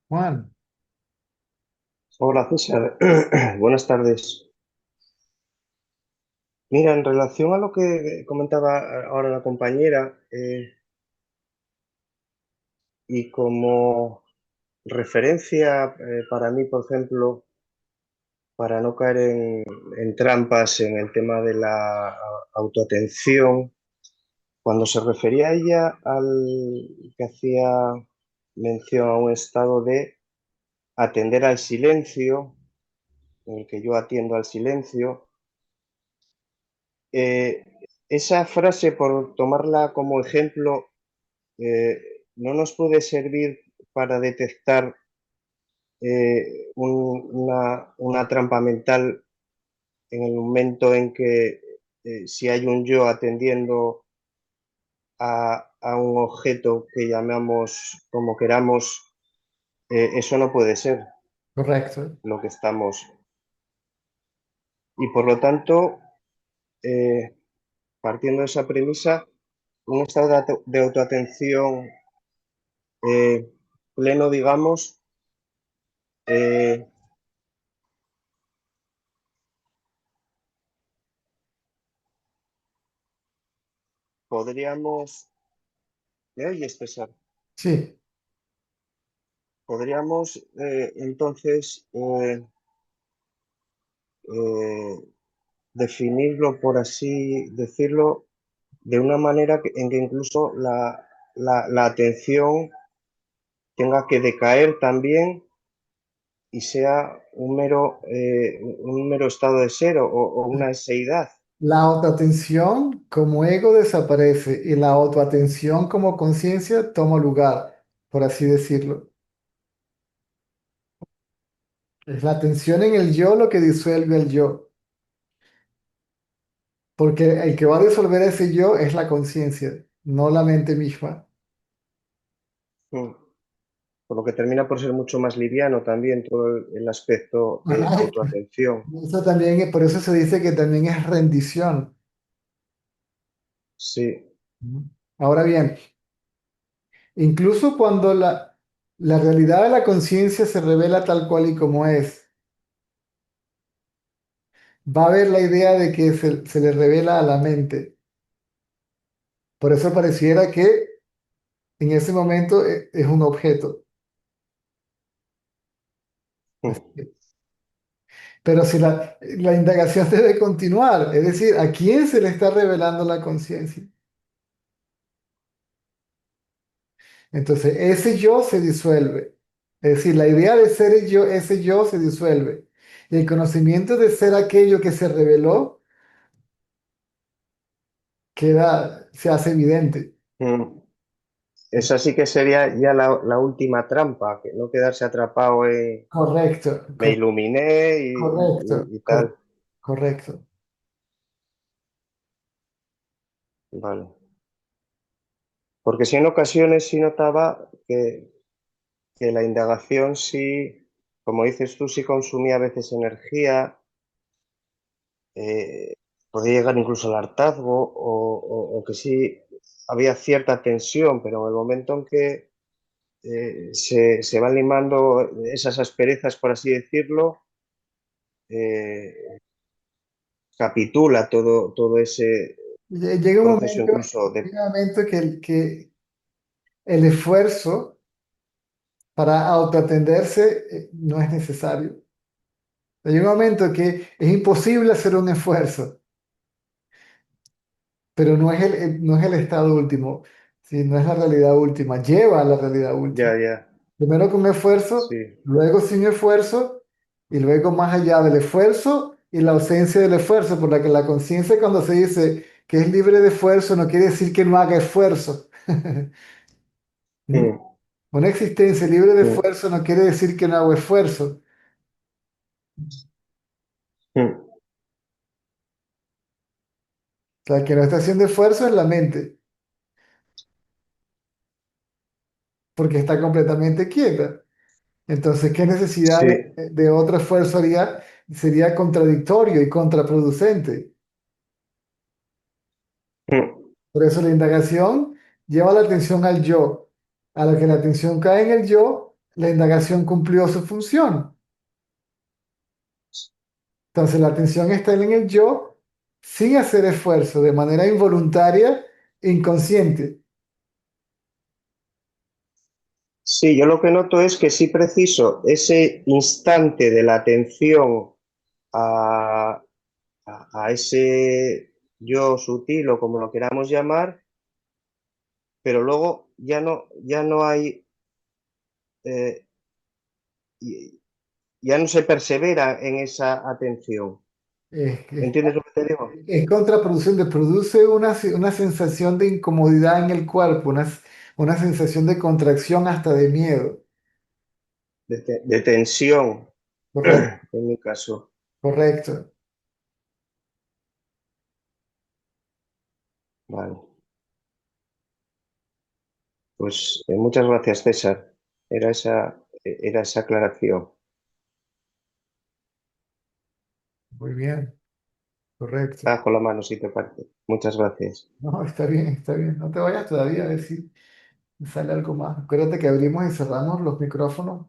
Juan, Hola César, buenas tardes. Mira, en relación a lo que comentaba ahora la compañera, y como referencia para mí, por ejemplo, para no caer en trampas en el tema de la autoatención, cuando se refería a ella al que hacía mención a un estado de atender al silencio, en el que yo atiendo al silencio. Eh, Esa frase, por tomarla como ejemplo, no nos puede servir para detectar una trampa mental en el momento en que si hay un yo atendiendo a un objeto que llamamos como queramos, eso no puede ser correcto. lo que estamos. Y por lo tanto, eh, partiendo de esa premisa, un estado de autoatención pleno, digamos, eh, podríamos, ¿me oyes, César? Sí, Podríamos entonces eh, definirlo, por así decirlo, de una manera en que incluso la atención tenga que decaer también y sea un mero estado de ser o una eseidad. la autoatención como ego desaparece y la autoatención como conciencia toma lugar, por así decirlo. Es la atención en el yo lo que disuelve el yo, porque el que va a disolver ese yo es la conciencia, no la mente misma. Mm. Por lo que termina por ser mucho más liviano también todo el aspecto de Ajá, autoatención. eso también, por eso se dice que también es rendición. Sí. Ahora bien, incluso cuando la realidad de la conciencia se revela tal cual y como es, va a haber la idea de que se le revela a la mente. Por eso pareciera que en ese momento es un objeto. Mm. Pero si la indagación debe continuar, es decir, ¿a quién se le está revelando la conciencia? Entonces, ese yo se disuelve. Es decir, la idea de ser el yo, ese yo se disuelve. Y el conocimiento de ser aquello que se reveló se hace evidente. Mm. Esa sí que sería ya la última trampa, que no quedarse atrapado en Correcto, me iluminé correcto, y tal. correcto. Vale. Porque si en ocasiones sí notaba que la indagación sí, como dices tú, sí consumía a veces energía, eh, podía llegar incluso al hartazgo o que sí había cierta tensión, pero en el momento en que se van limando esas asperezas, por así decirlo, eh, capitula todo ese Llega un proceso momento, incluso de... llega un momento que el esfuerzo para autoatenderse no es necesario. Llega un momento que es imposible hacer un esfuerzo, pero no es el estado último, ¿sí? No es la realidad última, lleva a la realidad última. Ya, ya, Primero con esfuerzo, sí. luego sin esfuerzo y luego más allá del esfuerzo y la ausencia del esfuerzo, por la que la conciencia cuando se dice que es libre de esfuerzo no quiere decir que no haga esfuerzo. ¿Mm? Mm, Una existencia libre de mm, esfuerzo no quiere decir que no hago esfuerzo. mm. O sea, que no está haciendo esfuerzo es la mente, porque está completamente quieta. Entonces, ¿qué necesidad Sí. de otro esfuerzo haría? Sería contradictorio y contraproducente. Mm, Por eso la indagación lleva la atención al yo. A lo que la atención cae en el yo, la indagación cumplió su función. Entonces la atención está en el yo sin hacer esfuerzo, de manera involuntaria, inconsciente. Sí, yo lo que noto es que sí preciso ese instante de la atención a, a ese yo sutil o como lo queramos llamar, pero luego ya no hay, eh, y- ya no se persevera en esa atención. Es, es- ¿Entiendes lo que te digo? es contraproducente, produce una sensación de incomodidad en el cuerpo, una sensación de contracción hasta de miedo. De tensión, Correcto, en mi caso. correcto. Vale. Pues muchas gracias, César. Era esa aclaración. Muy bien, correcto. Bajo la mano, si te parece. Muchas gracias. No, está bien, está bien. No te vayas todavía a ver si sale algo más. Acuérdate que abrimos y cerramos los micrófonos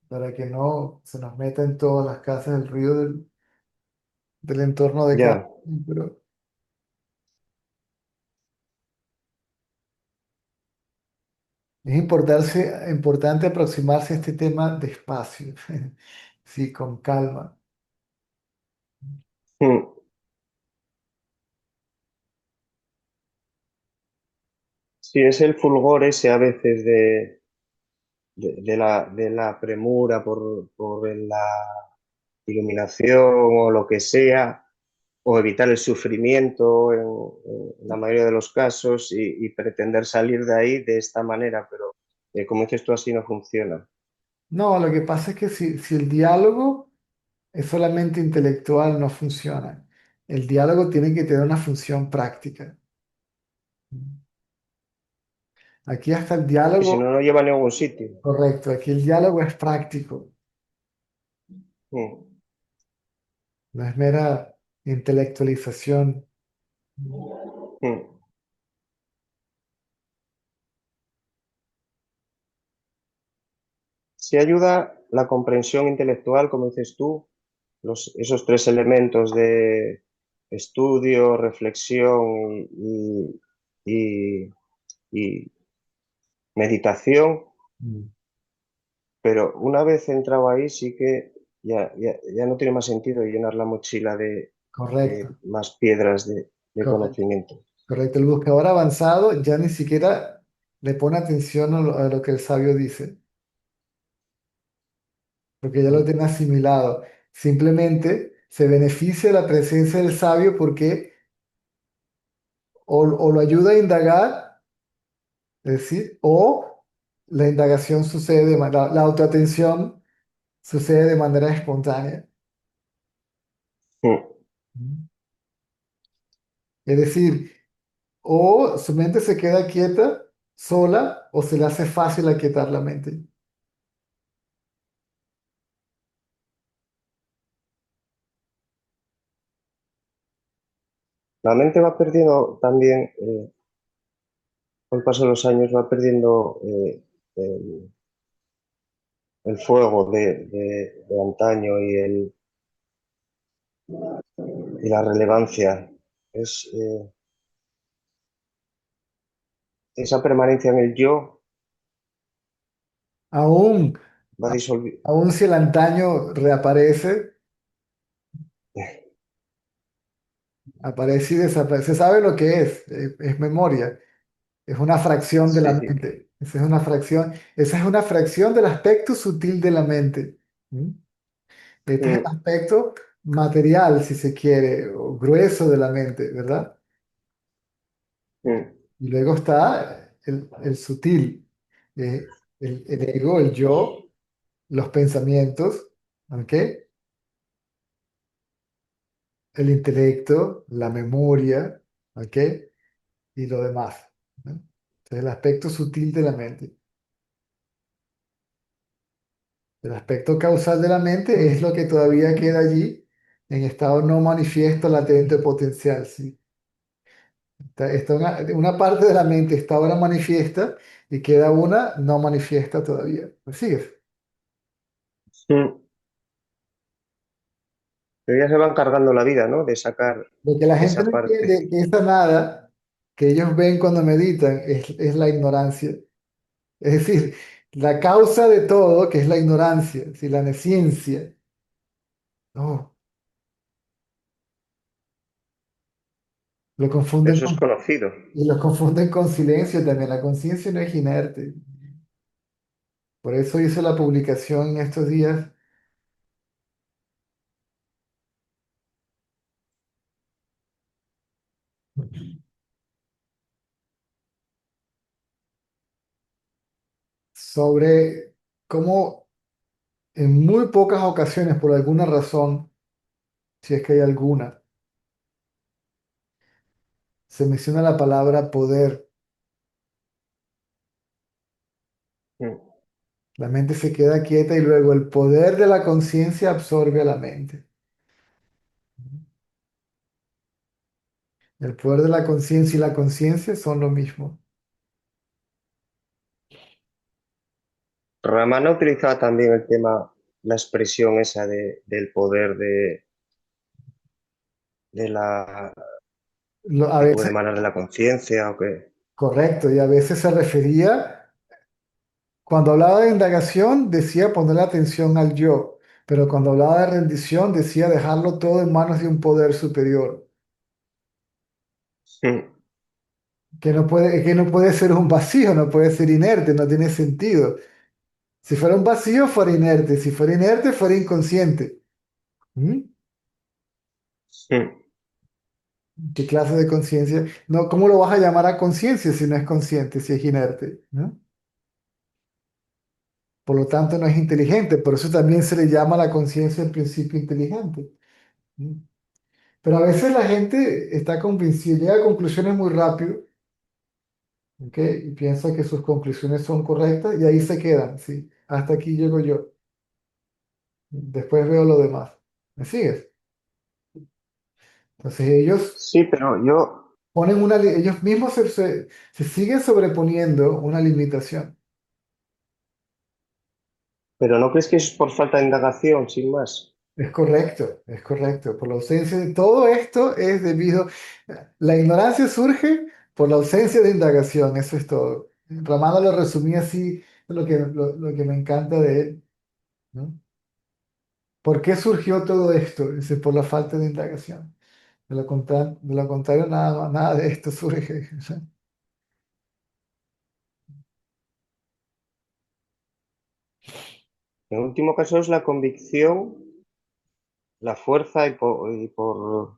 para que no se nos meta en todas las casas el ruido del entorno de casa. Ya. Pero es importante aproximarse a este tema despacio, sí, con calma. Mm. Sí, es el fulgor ese a veces de la premura por la iluminación o lo que sea, o evitar el sufrimiento en la mayoría de los casos y pretender salir de ahí de esta manera, pero como dices tú, así no funciona. No, lo que pasa es que si el diálogo es solamente intelectual, no funciona. El diálogo tiene que tener una función práctica. Aquí hasta el Y si diálogo, no, no lleva a ningún sitio. correcto, aquí el diálogo es práctico, Mm, no es mera intelectualización. mm. Si ayuda la comprensión intelectual, como dices tú, esos tres elementos de estudio, reflexión y- y meditación, Mm. pero una vez entrado ahí sí que ya no tiene más sentido llenar la mochila de Correcto, más piedras de correcto, conocimiento. correcto. El buscador avanzado ya ni siquiera le pone atención a lo que el sabio dice, porque ya lo Mm, tiene asimilado. Simplemente se beneficia de la presencia del sabio porque o lo ayuda a indagar, es decir, o la indagación sucede la autoatención sucede de manera espontánea. mm, Mm. Es decir, o su mente se queda quieta sola o se le hace fácil aquietar la mente. La mente va perdiendo también, con el paso de los años, va perdiendo el fuego de antaño y la relevancia. Es, esa permanencia en el yo Aún, va disolviendo. aún si el antaño reaparece, aparece y desaparece. Se sabe lo que es memoria, es una fracción de la Sí, sí. mente. Esa es una fracción del aspecto sutil de la mente. ¿Mm? Este es el Mm, aspecto material, si se quiere, o grueso de la mente, ¿verdad? mm, Y luego está el sutil, el ego, el yo, los pensamientos, ¿ok? El intelecto, la memoria, ¿ok? Y lo demás, ¿no? Entonces, el aspecto sutil de la mente. El aspecto causal de la mente es lo que todavía queda allí en estado no manifiesto, latente, potencial, ¿sí? Una parte de la mente está ahora manifiesta y queda una no manifiesta todavía. ¿Me sigues? Mm. Pero ya se van cargando la vida, ¿no? De sacar Lo que la gente esa no parte. entiende, que esa nada que ellos ven cuando meditan, es la ignorancia. Es decir, la causa de todo, que es la ignorancia, si la nesciencia. No, lo confunden Eso es conocido. y lo confunden con silencio también. La conciencia no es inerte. Por eso hice la publicación en estos días sobre cómo en muy pocas ocasiones, por alguna razón, si es que hay alguna, se menciona la palabra poder. Mm. La mente se queda quieta y luego el poder de la conciencia absorbe a la mente. El poder de la conciencia y la conciencia son lo mismo. Ramana utilizaba también el tema, la expresión esa del poder de la A que puede veces, emanar de la conciencia o que. correcto, y a veces se refería, cuando hablaba de indagación, decía poner atención al yo, pero cuando hablaba de rendición, decía dejarlo todo en manos de un poder superior, Mm. que no puede ser un vacío, no puede ser inerte, no tiene sentido. Si fuera un vacío, fuera inerte, si fuera inerte, fuera inconsciente. ¿Mm? Mm. ¿Qué clase de conciencia? No, ¿cómo lo vas a llamar a conciencia si no es consciente, si es inerte? ¿No? Por lo tanto, no es inteligente. Por eso también se le llama a la conciencia el principio inteligente. ¿Mm? Pero a veces la gente está convencida, llega a conclusiones muy rápido, ¿ok? Y piensa que sus conclusiones son correctas y ahí se quedan, ¿sí? Hasta aquí llego yo. Después veo lo demás. ¿Me sigues? Entonces ellos Sí, pero yo, ellos mismos se siguen sobreponiendo una limitación. pero ¿no crees que es por falta de indagación, sin más? Es correcto, es correcto. Por la ausencia de todo esto es debido, la ignorancia surge por la ausencia de indagación, eso es todo. Ramana lo resumía así, lo que me encanta de él, ¿no? ¿Por qué surgió todo esto? Dice, por la falta de indagación. De lo contrario, nada de esto surge. En último caso es la convicción, la fuerza y por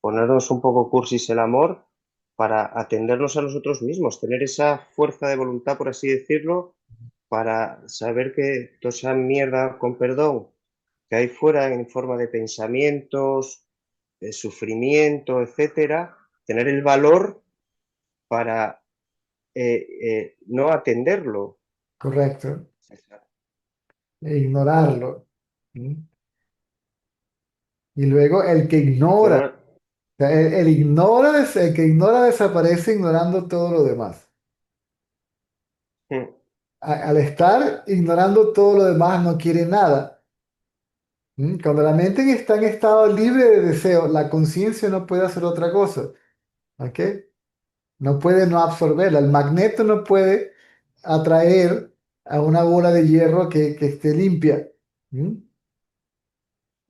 ponernos un poco cursis el amor para atendernos a nosotros mismos, tener esa fuerza de voluntad, por así decirlo, para saber que toda esa mierda, con perdón, que hay fuera en forma de pensamientos, de sufrimiento, etcétera, tener el valor para no atenderlo. Correcto. E ignorarlo. ¿Mm? Y luego el que Yo ignora, no. o sea, el que ignora desaparece ignorando todo lo demás. Mm. Al estar ignorando todo lo demás no quiere nada. ¿Mm? Cuando la mente está en estado libre de deseo, la conciencia no puede hacer otra cosa. ¿Ok? No puede no absorberla. El magneto no puede atraer a una bola de hierro que esté limpia. ¿Mm?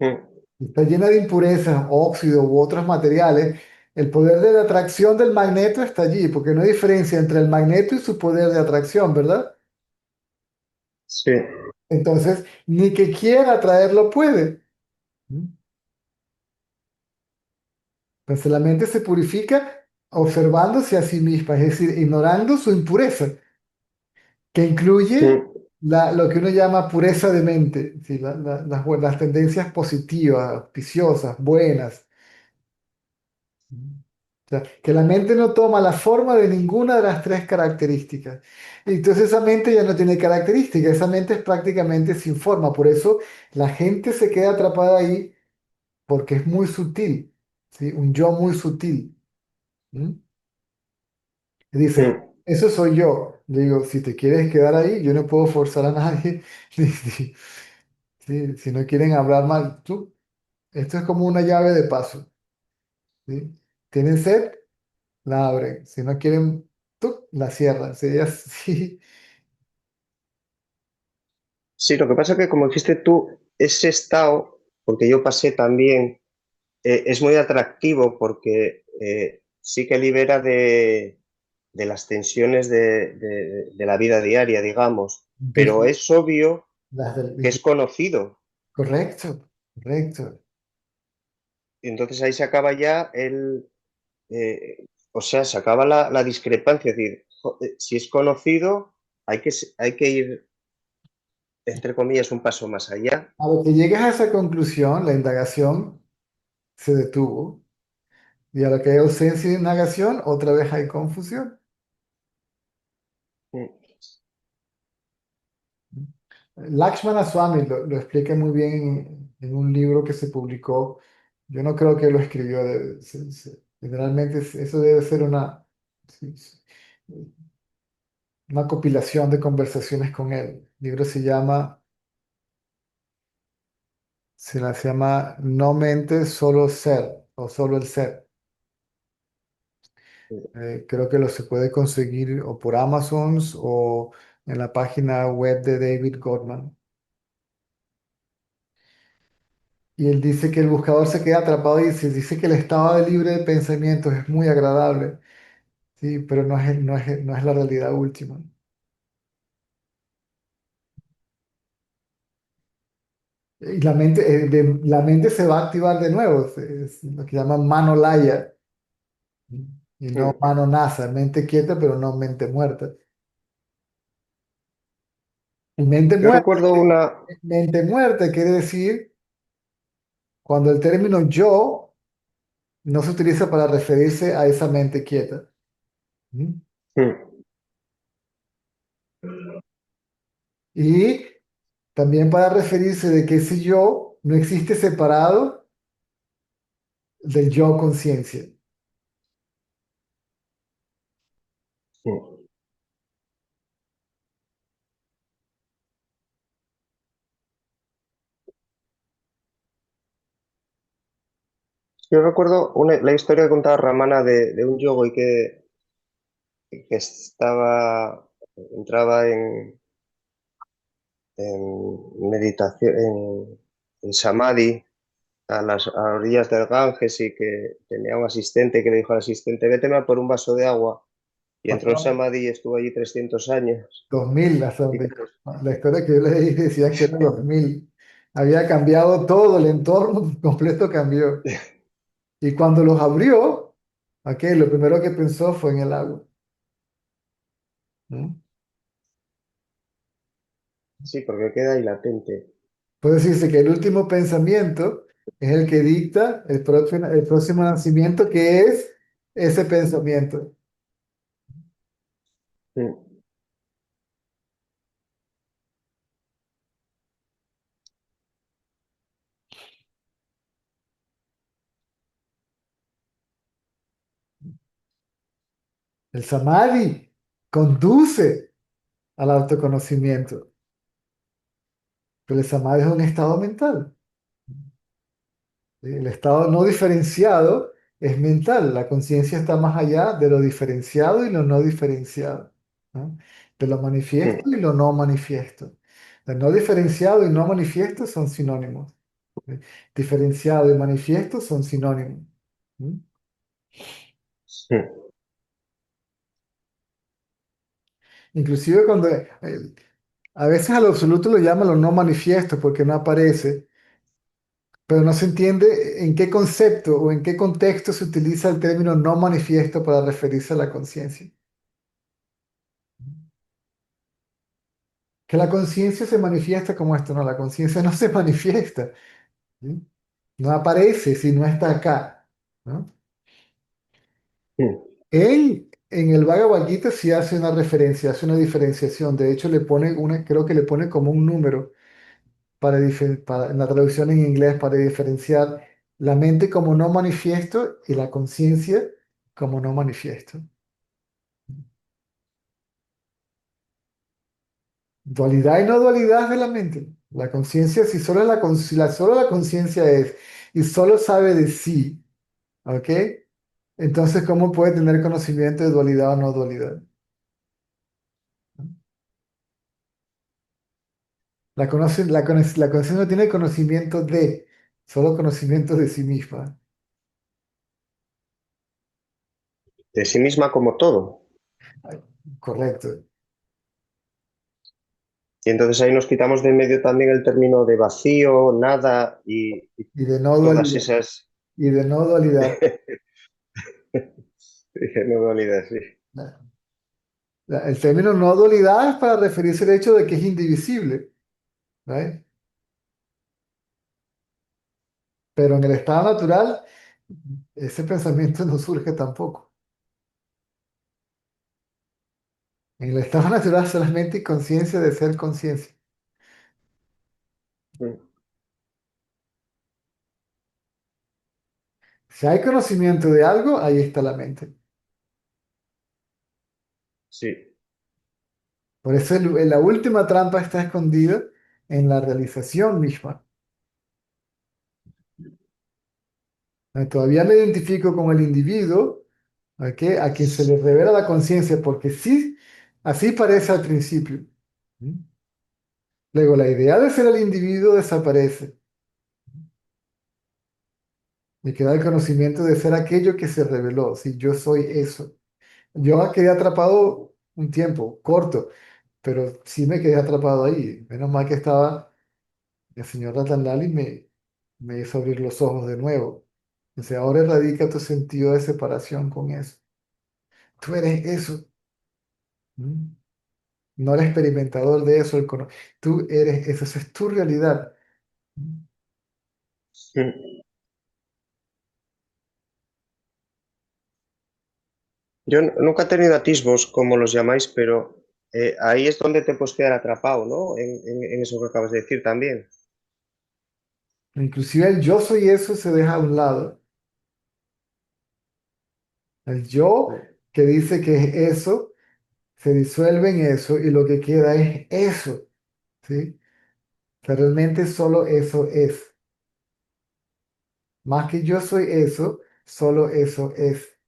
Mm. Está llena de impurezas, óxido u otros materiales. El poder de la atracción del magneto está allí, porque no hay diferencia entre el magneto y su poder de atracción, ¿verdad? Sí. Entonces, ni que quiera atraerlo puede. ¿Mm? Entonces la mente se purifica observándose a sí misma, es decir, ignorando su impureza, que incluye Mm. lo que uno llama pureza de mente, ¿sí? Las tendencias positivas, auspiciosas, buenas. O sea, que la mente no toma la forma de ninguna de las tres características. Y entonces esa mente ya no tiene características, esa mente es prácticamente sin forma. Por eso la gente se queda atrapada ahí porque es muy sutil, ¿sí? Un yo muy sutil. ¿Mm? Y dice, mm. eso soy yo. Le digo, si te quieres quedar ahí, yo no puedo forzar a nadie. Si no quieren hablar mal, tú, esto es como una llave de paso. ¿Sí? ¿Tienen sed? La abren. Si no quieren, tú, la cierran. Sí, así. Sí, lo que pasa es que como dijiste tú, ese estado, porque yo pasé también, es muy atractivo porque sí que libera de las tensiones de la vida diaria, digamos, pero Del- es obvio las que es conocido. correcto, correcto. Y entonces ahí se acaba ya o sea, se acaba la discrepancia. Es decir, si es conocido, hay que ir, entre comillas, un paso más allá. A lo que llegas a esa conclusión, la indagación se detuvo. Y a lo que hay ausencia de indagación, otra vez hay confusión. Mm, Lakshmana Swami lo explica muy bien en un libro que se publicó. Yo no creo que lo escribió. Generalmente eso debe ser sí, sí, una compilación de conversaciones con él. El libro se llama No mente, solo ser o solo el ser. mm. Creo que lo se puede conseguir o por Amazon o en la página web de David Goldman. Y él dice que el buscador se queda atrapado y dice que el estado de libre de pensamientos es muy agradable, sí, pero no es la realidad última. Y la mente se va a activar de nuevo, es lo que llaman mano laya y no Mm. mano nasa, mente quieta pero no mente muerta. Y Yo recuerdo una, mente muerta quiere decir cuando el término yo no se utiliza para referirse a esa mente quieta. ¿Mm? mm, Y también para referirse de que ese yo no existe separado del yo conciencia. mm. Yo recuerdo la historia que contaba Ramana de un yogui que entraba en meditación, en samadhi a orillas del Ganges y que tenía un asistente que le dijo al asistente, vete a por un vaso de agua. Y entró en Pasaron samadhi y estuvo allí 300 años. 2000, hasta Y donde la historia que yo leí decía que era 2000. Había cambiado todo, el entorno completo cambió. Y cuando los abrió, lo primero que pensó fue en el agua. ¿No? sí, porque queda ahí latente. Puede decirse que el último pensamiento es el que dicta el próximo nacimiento, que es ese pensamiento. Mm. El samadhi conduce al autoconocimiento, pero el samadhi es un estado mental. El estado no diferenciado es mental. La conciencia está más allá de lo diferenciado y lo no diferenciado, ¿no? De lo manifiesto Mm. y lo no manifiesto. El no diferenciado y no manifiesto son sinónimos. ¿Sí? Diferenciado y manifiesto son sinónimos. ¿Sí? Mm. Inclusive a veces al absoluto lo llaman lo no manifiesto porque no aparece, pero no se entiende en qué concepto o en qué contexto se utiliza el término no manifiesto para referirse a la conciencia. Que la conciencia se manifiesta como esto, no, la conciencia no se manifiesta, ¿sí? No aparece si no está acá, ¿no? Mm. Él en el Bhagavad Gita sí hace una referencia, hace una diferenciación, de hecho creo que le pone como un número en la traducción en inglés para diferenciar la mente como no manifiesto y la conciencia como no manifiesto. Dualidad y no dualidad de la mente. La conciencia, si solo solo la conciencia es y solo sabe de sí, ¿ok? Entonces, ¿cómo puede tener conocimiento de dualidad o no dualidad? La conciencia no tiene conocimiento de, solo conocimiento de sí misma. De sí misma como todo. Ay, correcto. Y entonces ahí nos quitamos de en medio también el término de vacío, nada y Y de no todas dualidad. esas Y de no dualidad. no dualidad, sí. El término no dualidad es para referirse al hecho de que es indivisible, ¿right? Pero en el estado natural, ese pensamiento no surge tampoco. En el estado natural solamente hay conciencia de ser conciencia. Mm, Si hay conocimiento de algo, ahí está la mente. sí. Por eso la última trampa está escondida en la realización misma. Todavía me identifico con el individuo, ¿ok? A quien se le revela la conciencia, porque sí, así parece al principio. ¿Mm? Luego, la idea de ser el individuo desaparece y queda el conocimiento de ser aquello que se reveló. Si yo soy eso. Yo quedé atrapado un tiempo corto, pero sí me quedé atrapado ahí. Menos mal que estaba el señor Ratanlali y me hizo abrir los ojos de nuevo. Dice, ahora erradica tu sentido de separación con eso. Tú eres eso. ¿Mm? No eres experimentador de eso. Tú eres eso. Esa es tu realidad. ¿Mm? Mm. Yo nunca he tenido atisbos, como los llamáis, pero ahí es donde te puedes quedar atrapado, ¿no? En eso que acabas de decir también. Inclusive el yo soy eso se deja a un lado. El yo Mm, que dice que es eso, se disuelve en eso y lo que queda es eso. ¿Sí? Sea, realmente solo eso es. Más que yo soy eso, solo eso es.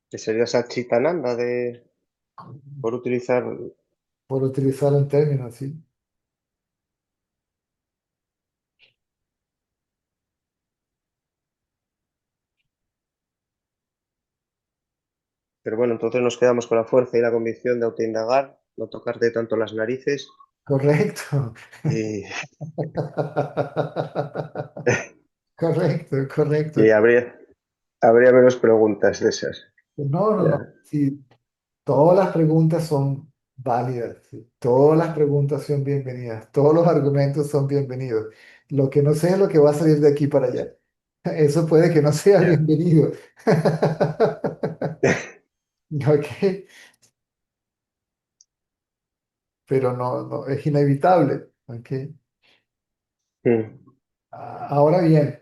Que sería Satchitananda por utilizar. Por utilizar un término así. Pero bueno, entonces nos quedamos con la fuerza y la convicción de autoindagar, no tocarte tanto las narices Correcto. y, Correcto, y correcto. habría menos preguntas de esas. No, no, no. Ya, Sí, todas las preguntas son válidas. Sí. Todas las preguntas son bienvenidas. Todos los argumentos son bienvenidos. Lo que no sé es lo que va a salir de aquí para allá. Eso puede que no sea ya. bienvenido. Ok, pero no, no, es inevitable. Ok. Mm, Ahora bien,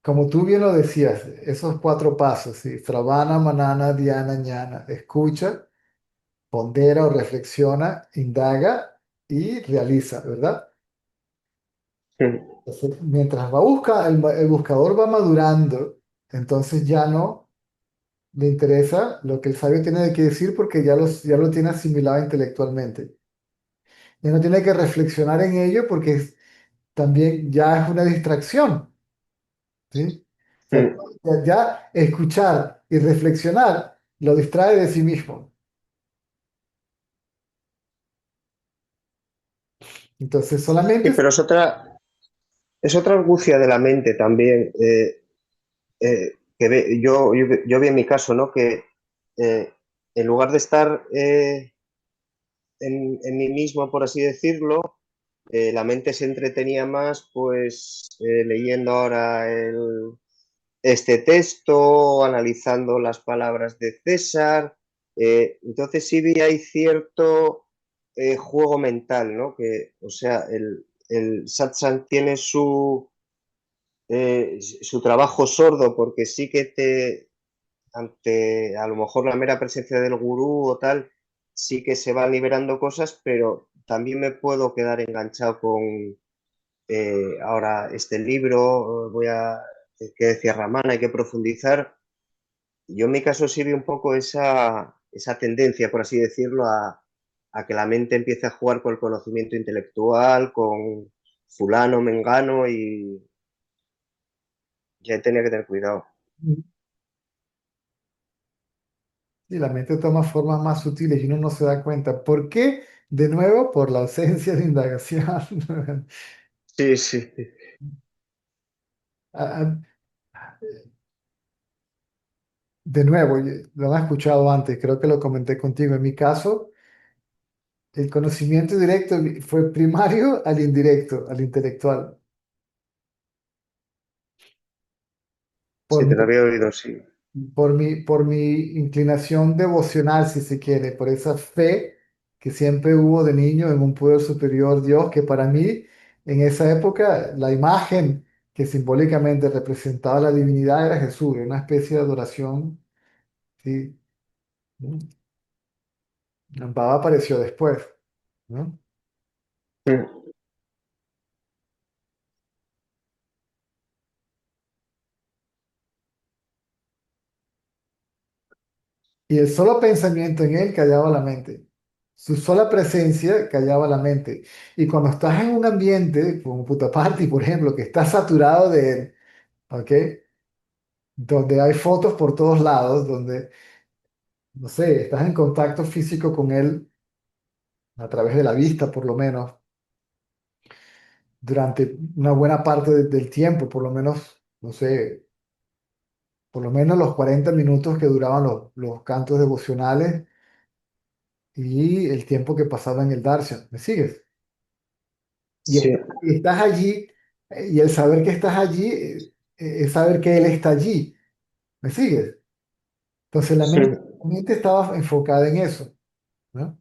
como tú bien lo decías, esos cuatro pasos, ¿sí? Sravana, manana, dhyana, ñana. Escucha, pondera o reflexiona, indaga y realiza, ¿verdad? mm. Entonces, mientras el buscador va madurando, entonces ya no le interesa lo que el sabio tiene que decir porque ya lo tiene asimilado intelectualmente. Ya no tiene que reflexionar en ello porque también ya es una distracción. ¿Sí? O sea, Mm. ya escuchar y reflexionar lo distrae de sí mismo. Entonces, Sí, solamente pero es otra argucia de la mente también. Yo vi en mi caso, ¿no? Que en lugar de estar en mí mismo, por así decirlo, la mente se entretenía más, pues, leyendo ahora este texto, analizando las palabras de César. Entonces sí vi ahí cierto, juego mental, ¿no? Que, o sea, el satsang tiene su trabajo sordo porque sí que ante a lo mejor la mera presencia del gurú o tal, sí que se van liberando cosas, pero también me puedo quedar enganchado con ahora este libro, que decía Ramán, hay que profundizar. Yo en mi caso sí vi un poco esa tendencia, por así decirlo, a que la mente empiece a jugar con el conocimiento intelectual, con fulano, mengano, y ya tenía que tener cuidado. Y la mente toma formas más sutiles y uno no se da cuenta. ¿Por qué? De nuevo, por la ausencia de indagación. Sí, sí, Ah, De nuevo, lo han escuchado antes, creo que lo comenté contigo. En mi caso, el conocimiento directo fue primario al indirecto, al intelectual. Por sí, te mi, lo había oído, sí. por mi inclinación devocional, si se quiere, por esa fe que siempre hubo de niño en un poder superior Dios, que para mí, en esa época, la imagen que simbólicamente representaba la divinidad era Jesús, era una especie de adoración. Sí. Baba apareció después, ¿no? Mm. Y el solo pensamiento en él callaba la mente. Su sola presencia callaba la mente. Y cuando estás en un ambiente, como Puttaparthi, por ejemplo, que está saturado de él, ¿ok? Donde hay fotos por todos lados, donde, no sé, estás en contacto físico con él a través de la vista, por lo menos, durante una buena parte del tiempo, por lo menos, no sé, por lo menos los 40 minutos que duraban los cantos devocionales y el tiempo que pasaba en el darshan. ¿Me sigues? Y Sí, y estás allí, y el saber que estás allí es saber que Él está allí. ¿Me sigues? Entonces sí, la mente estaba enfocada en eso, ¿no?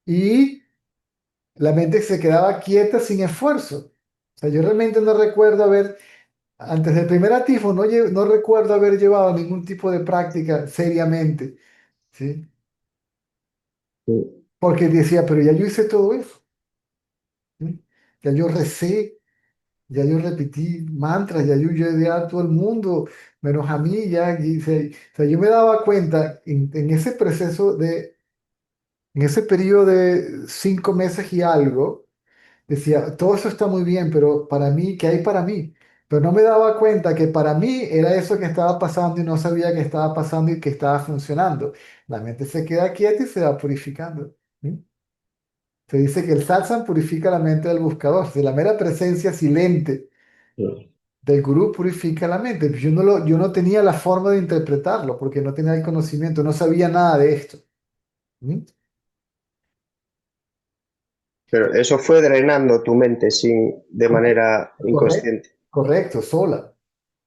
Y la mente se quedaba quieta sin esfuerzo. O sea, yo realmente no recuerdo antes del primer atisbo, no recuerdo haber llevado ningún tipo de práctica seriamente, ¿sí? sí. Porque decía, pero ya yo hice todo eso, ¿sí? Ya yo recé, ya yo repetí mantras, ya yo ayudé a todo el mundo, menos a mí, ya. O sea, yo me daba cuenta en ese proceso en ese periodo de 5 meses y algo, decía, todo eso está muy bien, pero para mí, ¿qué hay para mí? Pero no me daba cuenta que para mí era eso que estaba pasando y no sabía que estaba pasando y que estaba funcionando. La mente se queda quieta y se va purificando. ¿Sí? Se dice que el satsang purifica la mente del buscador, de la mera presencia silente Sí. del gurú purifica la mente. Yo no tenía la forma de interpretarlo porque no tenía el conocimiento, no sabía nada de esto. ¿Mm? Pero eso fue drenando tu mente de Correcto, manera correcto, inconsciente. correcto, sola.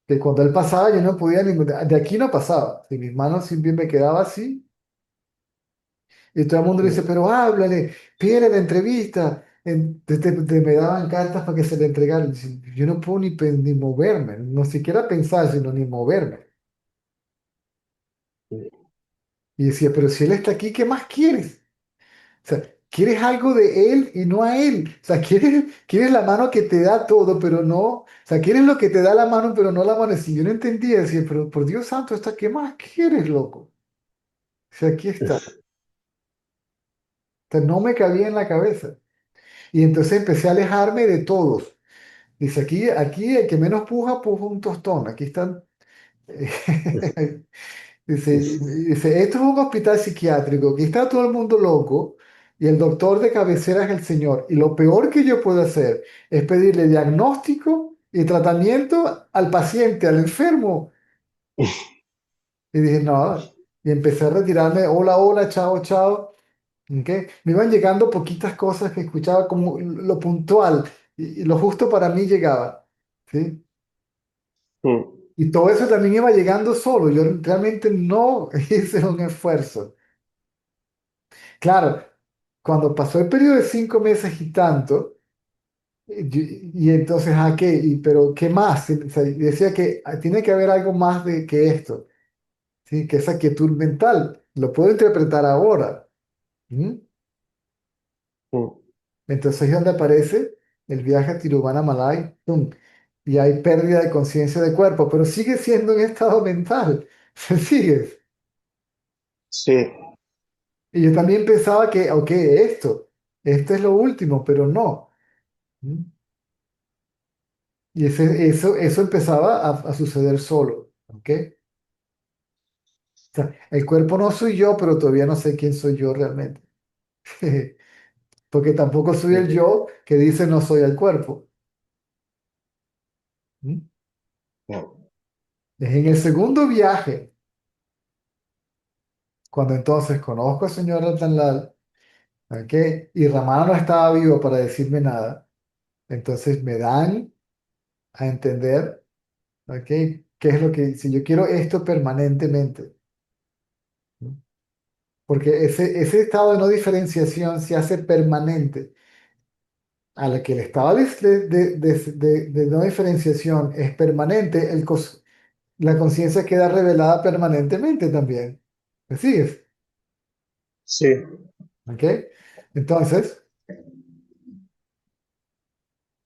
Que cuando él pasaba yo no podía ni... De aquí no pasaba. Si mis manos siempre me quedaba así. Y todo el mundo le dice, Mm, pero háblale, pídele la entrevista. Me daban cartas para que se le entregaran. Dice, yo no puedo ni moverme, no siquiera pensar, sino ni moverme. mm, Y decía, pero si él está aquí, ¿qué más quieres? O sea, quieres algo de él y no a él. O sea, quieres la mano que te da todo, pero no. O sea, quieres lo que te da la mano, pero no la mano. Si yo no entendía, decía, pero por Dios santo, ¿qué más quieres, loco? O sea, aquí está. O sea, no me cabía en la cabeza. Y entonces empecé a alejarme de todos. Dice, aquí el que menos puja, puja un tostón. Aquí están. Dice, esto es un hospital psiquiátrico, aquí está todo el mundo loco y el doctor de cabecera es el señor. Y lo peor que yo puedo hacer es pedirle diagnóstico y tratamiento al paciente, al enfermo. Y dije, no, y empecé a retirarme, hola, hola, chao, chao. ¿Ok? Me iban llegando poquitas cosas que escuchaba como lo puntual y lo justo para mí llegaba. ¿Sí? mm. Y todo eso también iba llegando solo. Yo realmente no hice un esfuerzo. Claro, cuando pasó el periodo de 5 meses y tanto, y entonces, ¿a qué? Pero, ¿qué más? O sea, y decía que tiene que haber algo más de que esto, ¿sí? Que esa quietud mental. Lo puedo interpretar ahora. ¿Mm? mm, Entonces es donde aparece el viaje a Tiruvanamalai, ¡pum! Y hay pérdida de conciencia de cuerpo, pero sigue siendo un estado mental. Sigues. sí, Y yo también pensaba que, ok, esto es lo último, pero no. ¿Mm? Y eso empezaba a suceder solo, ¿ok? O sea, el cuerpo no soy yo, pero todavía no sé quién soy yo realmente. Porque tampoco soy el sí, yo que dice no soy el cuerpo. ¿Mm? no, Es en el segundo viaje, cuando entonces conozco al señor Ratanlal, ¿ok? Y Ramana no estaba vivo para decirme nada. Entonces me dan a entender, ¿ok? ¿Qué es lo que, si yo quiero esto permanentemente? ¿No? Porque ese estado de no diferenciación se hace permanente. A la que el estado de no diferenciación es permanente, la conciencia queda revelada permanentemente también. ¿Me sigues? sí, ¿Ok? Entonces,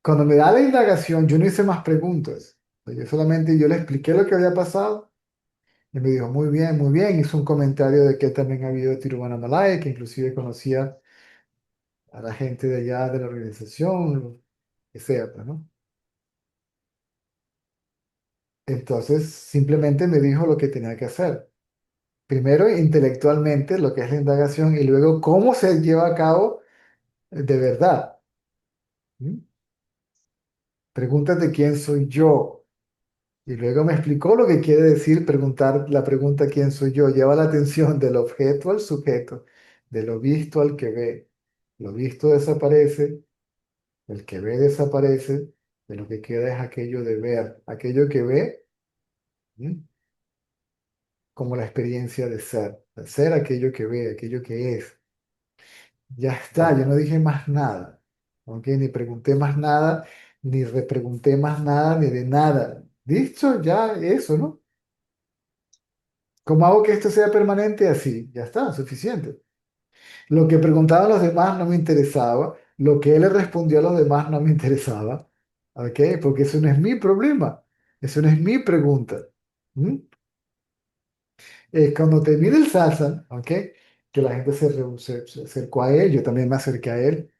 cuando me da la indagación, yo no hice más preguntas. Yo le expliqué lo que había pasado y me dijo, muy bien. Hizo un comentario de que él también había ido a Tiruvannamalai, que inclusive conocía a la gente de allá de la organización, que sea, pues, ¿no? Entonces, simplemente me dijo lo que tenía que hacer. Primero, intelectualmente, lo que es la indagación, y luego cómo se lleva a cabo de verdad. ¿Mm? Pregúntate quién soy yo. Y luego me explicó lo que quiere decir preguntar la pregunta quién soy yo. Lleva la atención del objeto al sujeto, de lo visto al que ve. Lo visto desaparece, el que ve desaparece, de lo que queda es aquello de ver. Aquello que ve, ¿m? Como la experiencia de ser aquello que ve, aquello que es. Ya está, yo no dije más nada, ¿ok? Ni pregunté más nada, ni repregunté más nada, ni de nada. Dicho ya eso, ¿no? ¿Cómo hago que esto sea permanente? Así, ya está, suficiente. Lo que preguntaban los demás no me interesaba, lo que él le respondió a los demás no me interesaba, ¿ok? Porque eso no es mi problema, eso no es mi pregunta. ¿Mm? Cuando termine el satsang, ¿ok? Que la gente se acercó a él, yo también me acerqué a él,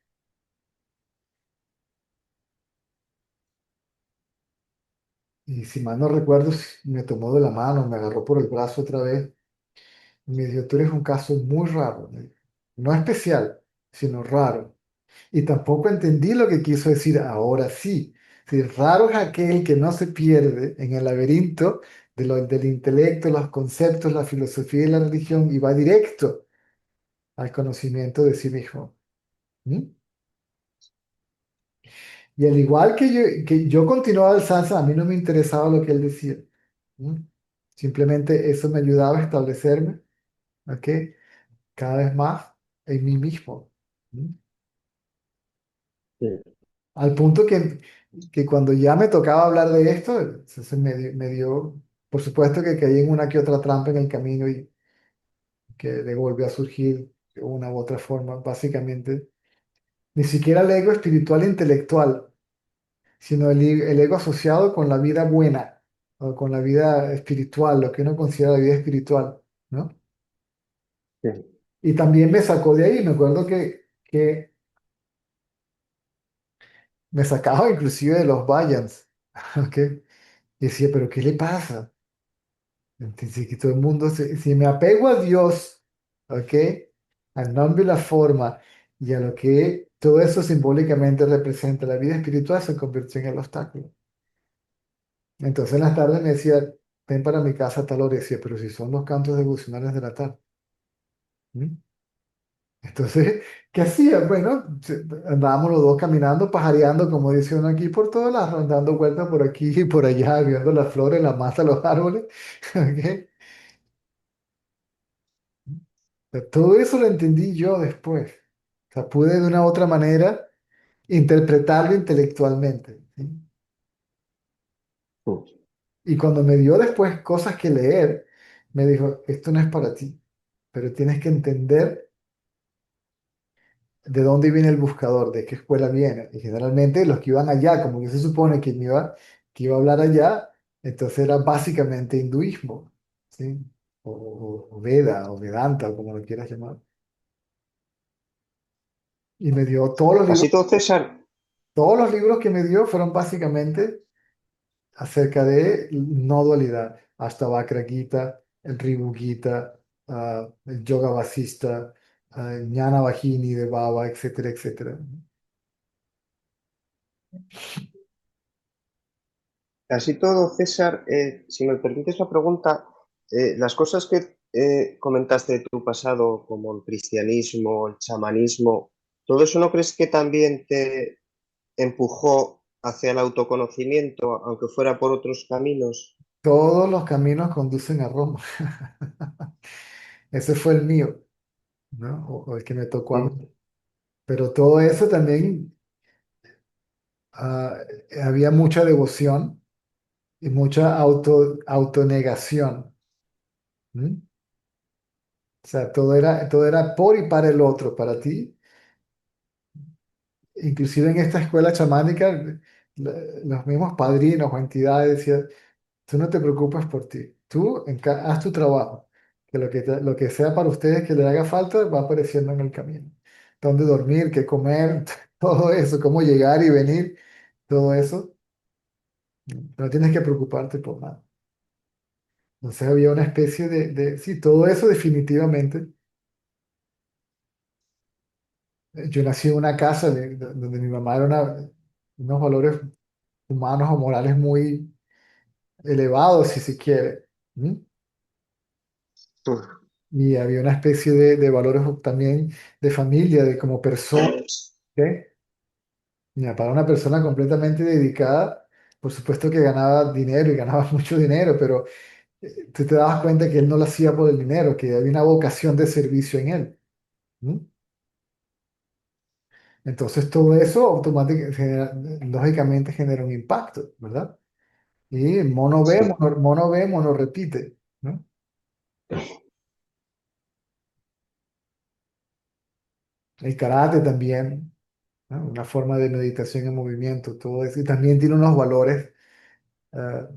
y si mal no recuerdo, me tomó de la mano, me agarró por el brazo otra vez, y me dijo, tú eres un caso muy raro, me dijo. No especial, sino raro. Y tampoco entendí lo que quiso decir ahora sí. Si raro es aquel que no se pierde en el laberinto del intelecto, los conceptos, la filosofía y la religión y va directo al conocimiento de sí mismo. ¿Mm? Y al igual que yo continuaba el salsa, a mí no me interesaba lo que él decía. ¿Mm? Simplemente eso me ayudaba a establecerme, ¿ok? Cada vez más en mí mismo. ¿Mm? sí, Al punto que cuando ya me tocaba hablar de esto, me dio, por supuesto que caí en una que otra trampa en el camino y que le volvió a surgir de una u otra forma, básicamente. Ni siquiera el ego espiritual e intelectual, sino el ego asociado con la vida buena o con la vida espiritual, lo que uno considera la vida espiritual, ¿no? sí, Y también me sacó de ahí, me acuerdo que me sacaba inclusive de los Vayans, ¿ok? Y decía, pero ¿qué le pasa? Entonces, que todo el mundo, si me apego a Dios, ¿ok? Al nombre y la forma y a lo que todo eso simbólicamente representa, la vida espiritual se convirtió en el obstáculo. Entonces en las tardes me decía, ven para mi casa a tal hora, y decía, pero si son los cantos devocionales de la tarde. ¿Mm? Entonces, ¿qué hacía? Bueno, andábamos los dos caminando, pajareando, como dice uno aquí, por todas las, dando vueltas por aquí y por allá, viendo las flores, la mata, los árboles. ¿Ok? Todo eso lo entendí yo después. O sea, pude de una u otra manera interpretarlo intelectualmente, ¿sí? mm. Y cuando me dio después cosas que leer, me dijo, esto no es para ti, pero tienes que entender de dónde viene el buscador, de qué escuela viene. Y generalmente los que iban allá, como que se supone que iba a hablar allá, entonces era básicamente hinduismo, ¿sí? O Veda, o Vedanta, o como lo quieras llamar. Y me dio Así todo, César, todos los libros que me dio fueron básicamente acerca de no dualidad. Ashtavakra Gita, el Rivu Gita, el Yoga Vasista, el Jnana Vahini de Baba, etcétera, etcétera. así todo, César, si me permites la pregunta, las cosas que comentaste de tu pasado, como el cristianismo, el chamanismo, ¿todo eso no crees que también te empujó hacia el autoconocimiento, aunque fuera por otros caminos? Todos los caminos conducen a Roma. Ese fue el mío, ¿no? O el que me tocó a Mm, mí. Pero todo eso también, había mucha devoción y mucha autonegación. ¿M? O sea, todo era por y para el otro, para ti. Inclusive en esta escuela chamánica, los mismos padrinos o entidades decían, tú no te preocupes por ti, tú haz tu trabajo, que lo que sea para ustedes que le haga falta va apareciendo en el camino. Dónde dormir, qué comer, todo eso, cómo llegar y venir, todo eso, no tienes que preocuparte por nada. Entonces había una especie sí, todo eso definitivamente. Yo nací en una casa donde mi mamá era unos valores humanos o morales muy elevados, si se quiere. ¿M? mm. Y había una especie valores también de familia, de como persona, ¿ok? Mira, para una persona completamente dedicada, por supuesto que ganaba dinero y ganaba mucho dinero, pero tú te dabas cuenta que él no lo hacía por el dinero, que había una vocación de servicio en él. ¿M? Entonces todo eso automáticamente, lógicamente genera un impacto, ¿verdad? Y Sí, mono ve, mono repite, ¿no? El karate también, ¿no? Una forma de meditación en movimiento, todo eso. Y también tiene unos valores, eh,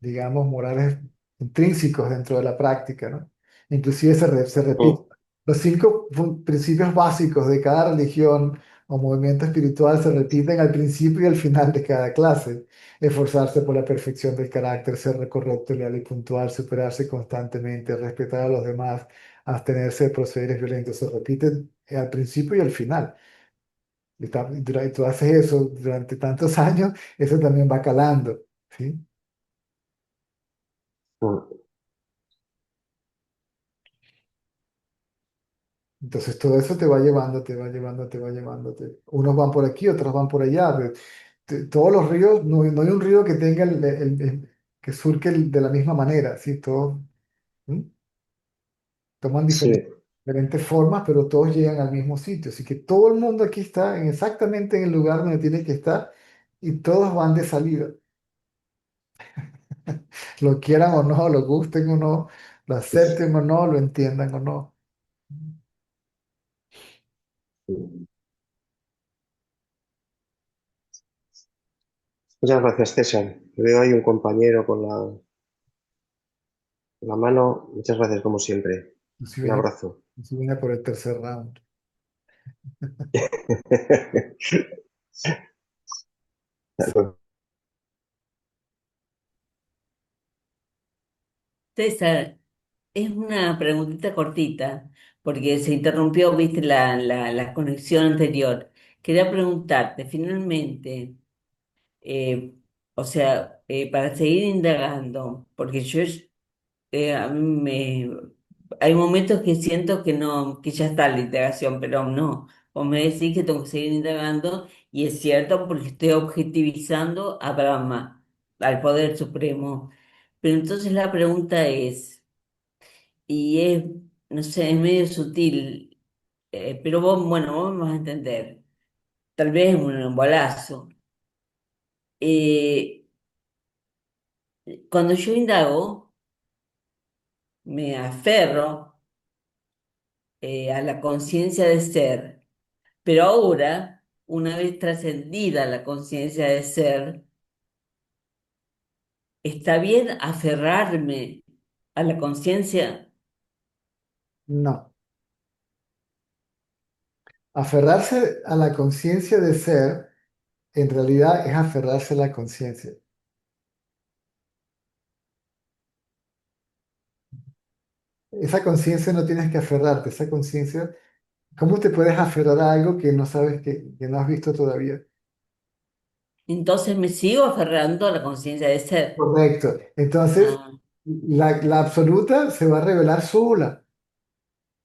digamos, morales intrínsecos dentro de la práctica, ¿no? Inclusive se repite. mm, Los cinco principios básicos de cada religión o movimiento espiritual se repiten al principio y al final de cada clase. Esforzarse por la perfección del carácter, ser correcto, leal y puntual, superarse constantemente, respetar a los demás, abstenerse de procederes violentos. Se repiten al principio y al final. Y tú haces eso durante tantos años, eso también va calando, ¿sí? mm. Entonces todo eso te va llevando, te va llevando, te va llevando. Unos van por aquí, otros van por allá. Todos los ríos, no hay un río que tenga que surque de la misma manera, ¿sí? Todos, ¿m? Toman Sí, diferentes formas, pero todos llegan al mismo sitio. Así que todo el mundo aquí está exactamente en el lugar donde tiene que estar y todos van de salida. Lo quieran o no, lo gusten o no, lo acepten o no, lo entiendan o no. muchas gracias, César. Veo ahí un compañero con la mano. Muchas gracias, como siempre. Si Un viene, abrazo. si viene por el tercer round. César, es una preguntita cortita, porque se interrumpió, viste, la conexión anterior. Quería preguntarte, finalmente, eh, o sea, para seguir indagando, porque a mí hay momentos que siento que no, que ya está la indagación, pero no. Vos me decís que tengo que seguir indagando, y es cierto porque estoy objetivizando a Brahma, al Poder Supremo. Pero entonces la pregunta es, y es, no sé, es medio sutil, pero vos me vas a entender. Tal vez un embolazo. Eh, Cuando yo indago, me aferro a la conciencia de ser, pero ahora, una vez trascendida la conciencia de ser, ¿está bien aferrarme a la conciencia? No. Aferrarse a la conciencia de ser, en realidad es aferrarse a la conciencia. Esa conciencia no tienes que aferrarte, esa conciencia, ¿cómo te puedes aferrar a algo que no sabes que no has visto todavía? Entonces me sigo aferrando a la conciencia de ser. Correcto. Entonces, Ah, la absoluta se va a revelar sola,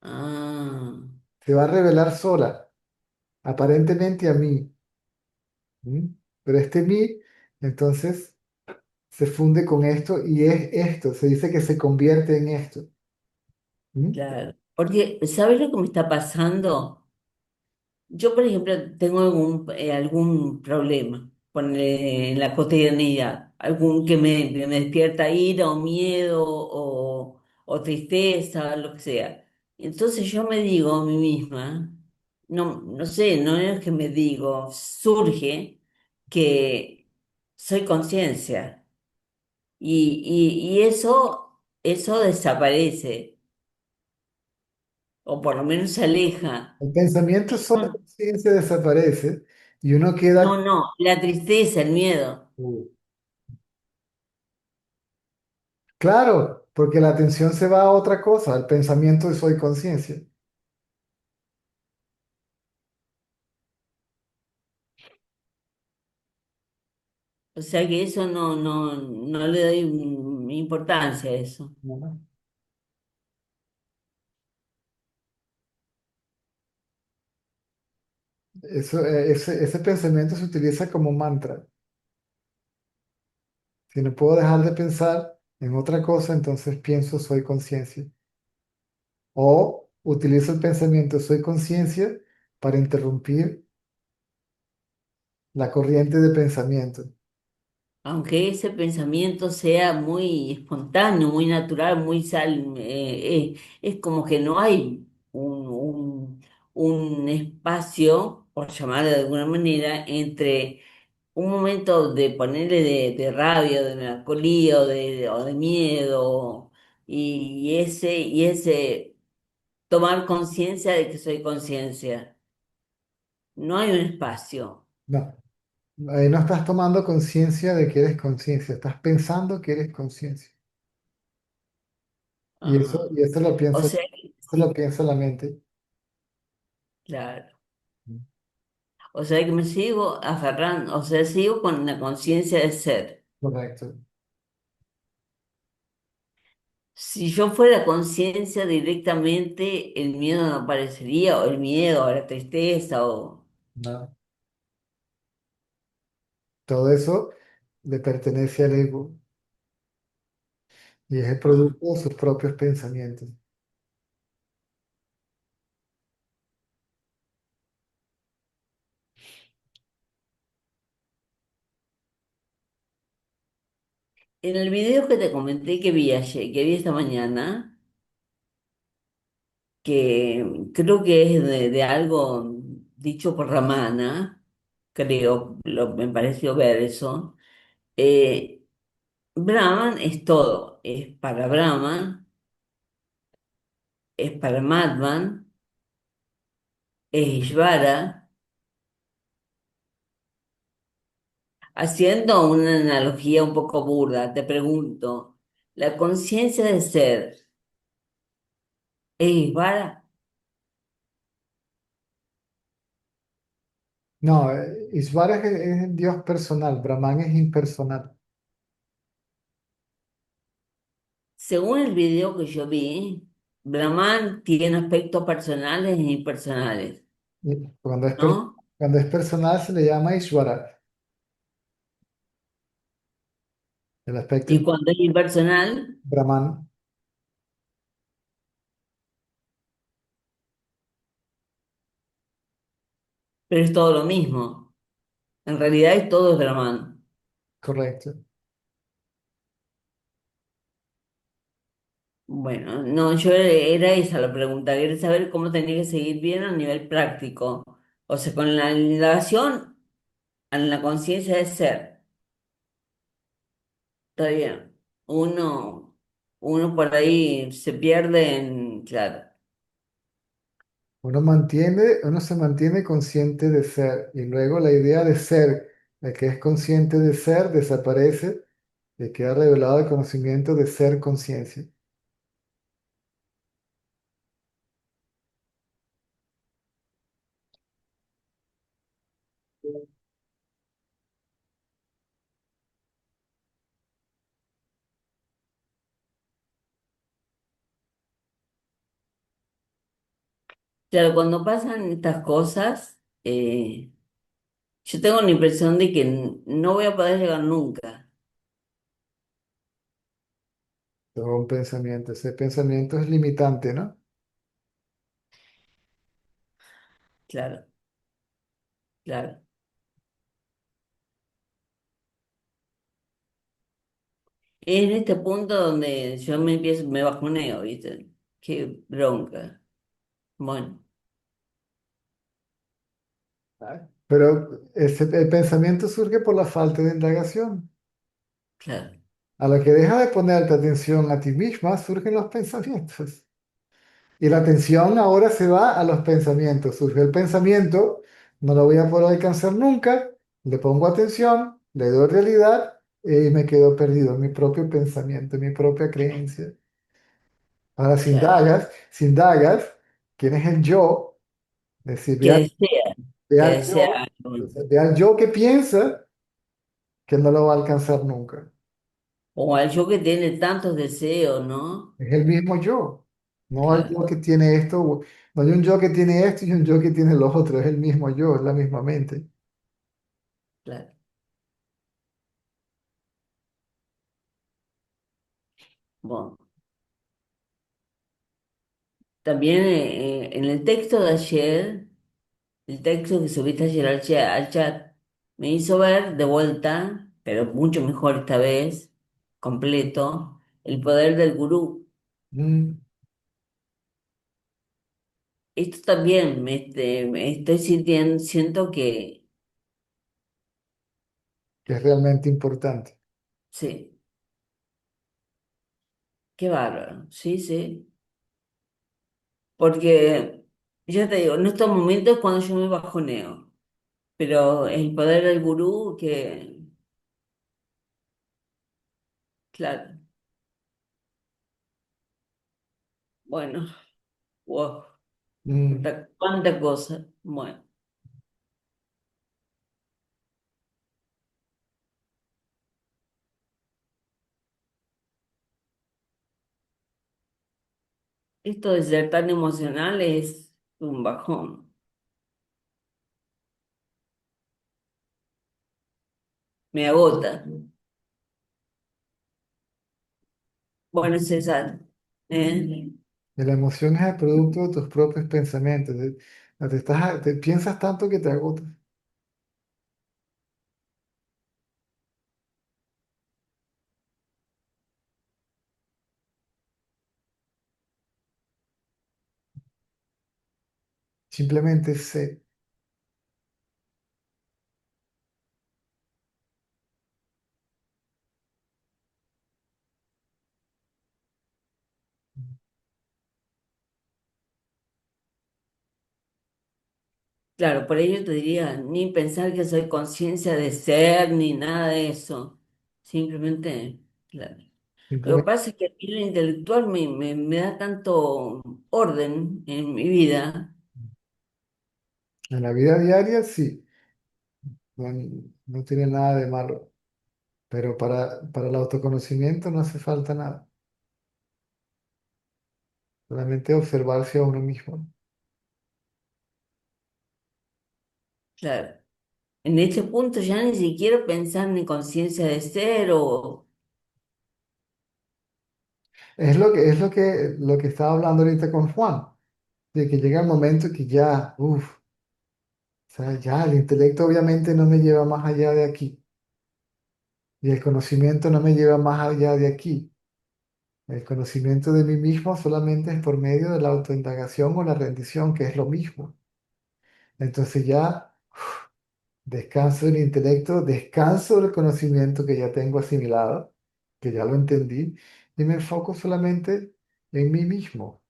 ah, se va a revelar sola, aparentemente a mí. ¿Mm? Pero este mí, entonces, se funde con esto y es esto, se dice que se convierte en esto. ¿Mm? claro. Porque, ¿sabes lo que me está pasando? Yo, por ejemplo, tengo algún problema en la cotidianidad, algún que me despierta ira o miedo o tristeza, lo que sea. Entonces yo me digo a mí misma, no sé, no es que me digo, surge que soy conciencia y eso desaparece, o por lo menos se aleja. El pensamiento solo conciencia desaparece y uno queda. No, la tristeza, el miedo. Claro, porque la atención se va a otra cosa, al pensamiento de soy conciencia. O sea que eso no le doy importancia a eso. ¿No? Ese pensamiento se utiliza como mantra. Si no puedo dejar de pensar en otra cosa, entonces pienso soy conciencia. O utilizo el pensamiento soy conciencia para interrumpir la corriente de pensamiento. Aunque ese pensamiento sea muy espontáneo, muy natural, es como que no hay un espacio, por llamarlo de alguna manera, entre un momento de ponerle de rabia, de melancolía o de miedo y ese tomar conciencia de que soy conciencia. No hay un espacio. No, ahí no estás tomando conciencia de que eres conciencia, estás pensando que eres conciencia. Ah, Y o sea, eso lo piensa la mente. claro. O sea que me sigo aferrando, o sea, sigo con la conciencia de ser. Correcto. Si yo fuera conciencia directamente, el miedo no aparecería, o el miedo, o la tristeza, o... No. Todo eso le pertenece al ego y es el ah. producto de sus propios pensamientos. En el video que te comenté que vi esta mañana, que creo que es de algo dicho por Ramana, creo, me pareció ver eso. eh, Brahman es todo, es para Brahman, es para Madman, es Ishvara, haciendo una analogía un poco burda, te pregunto, ¿la conciencia de ser es Ishvara? No, Ishvara es el Dios personal, Brahman es impersonal. Según el video que yo vi, Brahman tiene aspectos personales e impersonales, Y ¿no? cuando es personal se le llama Ishvara, el aspecto Y cuando es impersonal, Brahman. pero es todo lo mismo. En realidad es todo es Brahman. Correcto. Bueno, no, yo era esa la pregunta, quería saber cómo tenía que seguir bien a nivel práctico. O sea, con la indagación en la conciencia de ser, está bien. Uno, uno por ahí se pierde en, claro, Uno se mantiene consciente de ser y luego la idea de ser, de que es consciente de ser, desaparece y queda revelado el conocimiento de ser conciencia. claro, cuando pasan estas cosas, yo tengo la impresión de que no voy a poder llegar nunca. Todo un pensamiento, ese pensamiento es limitante, ¿no? Claro, claro. Es en este punto donde yo me empiezo, me bajoneo, ¿viste? Qué bronca. Bueno, Pero el pensamiento surge por la falta de indagación. claro, A la que deja de ponerte atención a ti misma, surgen los pensamientos. Y la atención ahora se va a los pensamientos. Surge el pensamiento, no lo voy a poder alcanzar nunca, le pongo atención, le doy realidad y me quedo perdido en mi propio pensamiento, en mi propia creencia. Ahora, claro. si indagas, ¿quién es el yo? Es decir, Que desea, ve que al desea yo, algo. ve al yo que piensa que no lo va a alcanzar nunca. O al yo que tiene tantos deseos, ¿no? Es el mismo yo. No hay Claro, yo que tiene esto, no hay un yo que tiene esto y un yo que tiene lo otro. Es el mismo yo, es la misma mente. claro. Bueno, también en el texto de ayer, el texto que subiste ayer al chat, me hizo ver de vuelta, pero mucho mejor esta vez, completo, el poder del gurú. Mm, Esto también me estoy sintiendo, siento que que es realmente importante. sí, qué bárbaro, sí, sí. Porque ya te digo, en estos momentos es cuando yo me bajoneo, pero el poder del gurú que, claro, bueno, wow, Mm, cuánta cosa. Bueno, esto de ser tan emocional es un bajón, me agota. Bueno, César, ¿eh? y la emoción es el producto de tus propios pensamientos. Te piensas tanto que te agotas. Simplemente sé. Claro, por ello te diría, ni pensar que soy conciencia de ser, ni nada de eso. Simplemente, claro. Lo que Simplemente pasa es que a mí lo intelectual me da tanto orden en mi vida, en la vida diaria sí, no, no tiene nada de malo. Pero para el autoconocimiento no hace falta nada. Solamente observarse a uno mismo. claro. En este punto ya ni siquiera pensar en conciencia de ser o, Lo que estaba hablando ahorita con Juan, de que llega el momento que ya, uff, O sea, ya el intelecto obviamente no me lleva más allá de aquí. Y el conocimiento no me lleva más allá de aquí. El conocimiento de mí mismo solamente es por medio de la autoindagación o la rendición, que es lo mismo. Entonces ya descanso del intelecto, descanso del conocimiento que ya tengo asimilado, que ya lo entendí, y me enfoco solamente en mí mismo.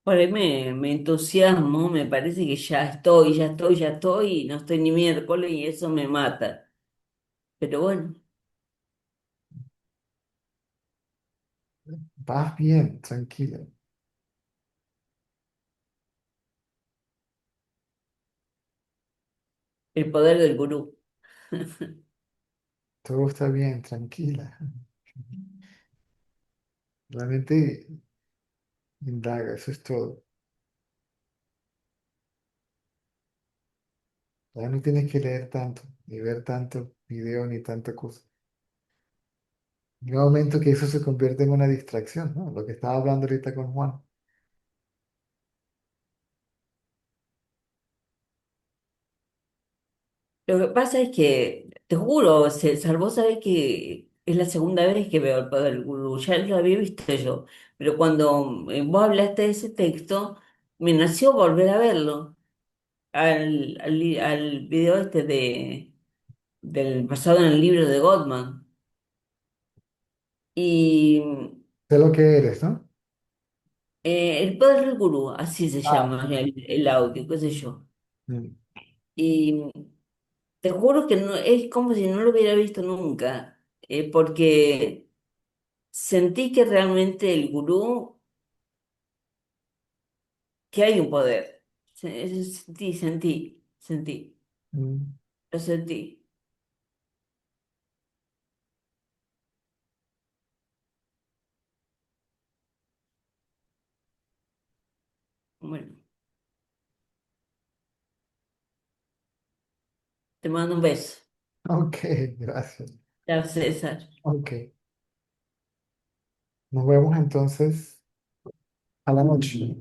Por ahí me entusiasmo, me parece que ya estoy, ya estoy, ya estoy, y no estoy ni miércoles y eso me mata. Pero bueno, Vas bien, tranquila. el poder del gurú. Todo está bien, tranquila. La mente indaga, eso es todo. Ya no tienes que leer tanto, ni ver tanto video, ni tanta cosa. Llega un momento que eso se convierte en una distracción, ¿no? Lo que estaba hablando ahorita con Juan. Lo que pasa es que, te juro, César, vos sabés que es la segunda vez que veo el poder del gurú, ya lo había visto yo, pero cuando vos hablaste de ese texto, me nació volver a verlo, al video este basado en el libro de Gottman. Y Sé lo que eres, ¿no? el poder del gurú, así se Ah, llama el audio, qué sé yo. mm, Y te juro que no, es como si no lo hubiera visto nunca, porque sentí que realmente el gurú, que hay un poder. Sentí, mm. lo sentí. Bueno, te mando un beso. Ok, gracias. Chao, César. Ok, nos vemos entonces a la noche.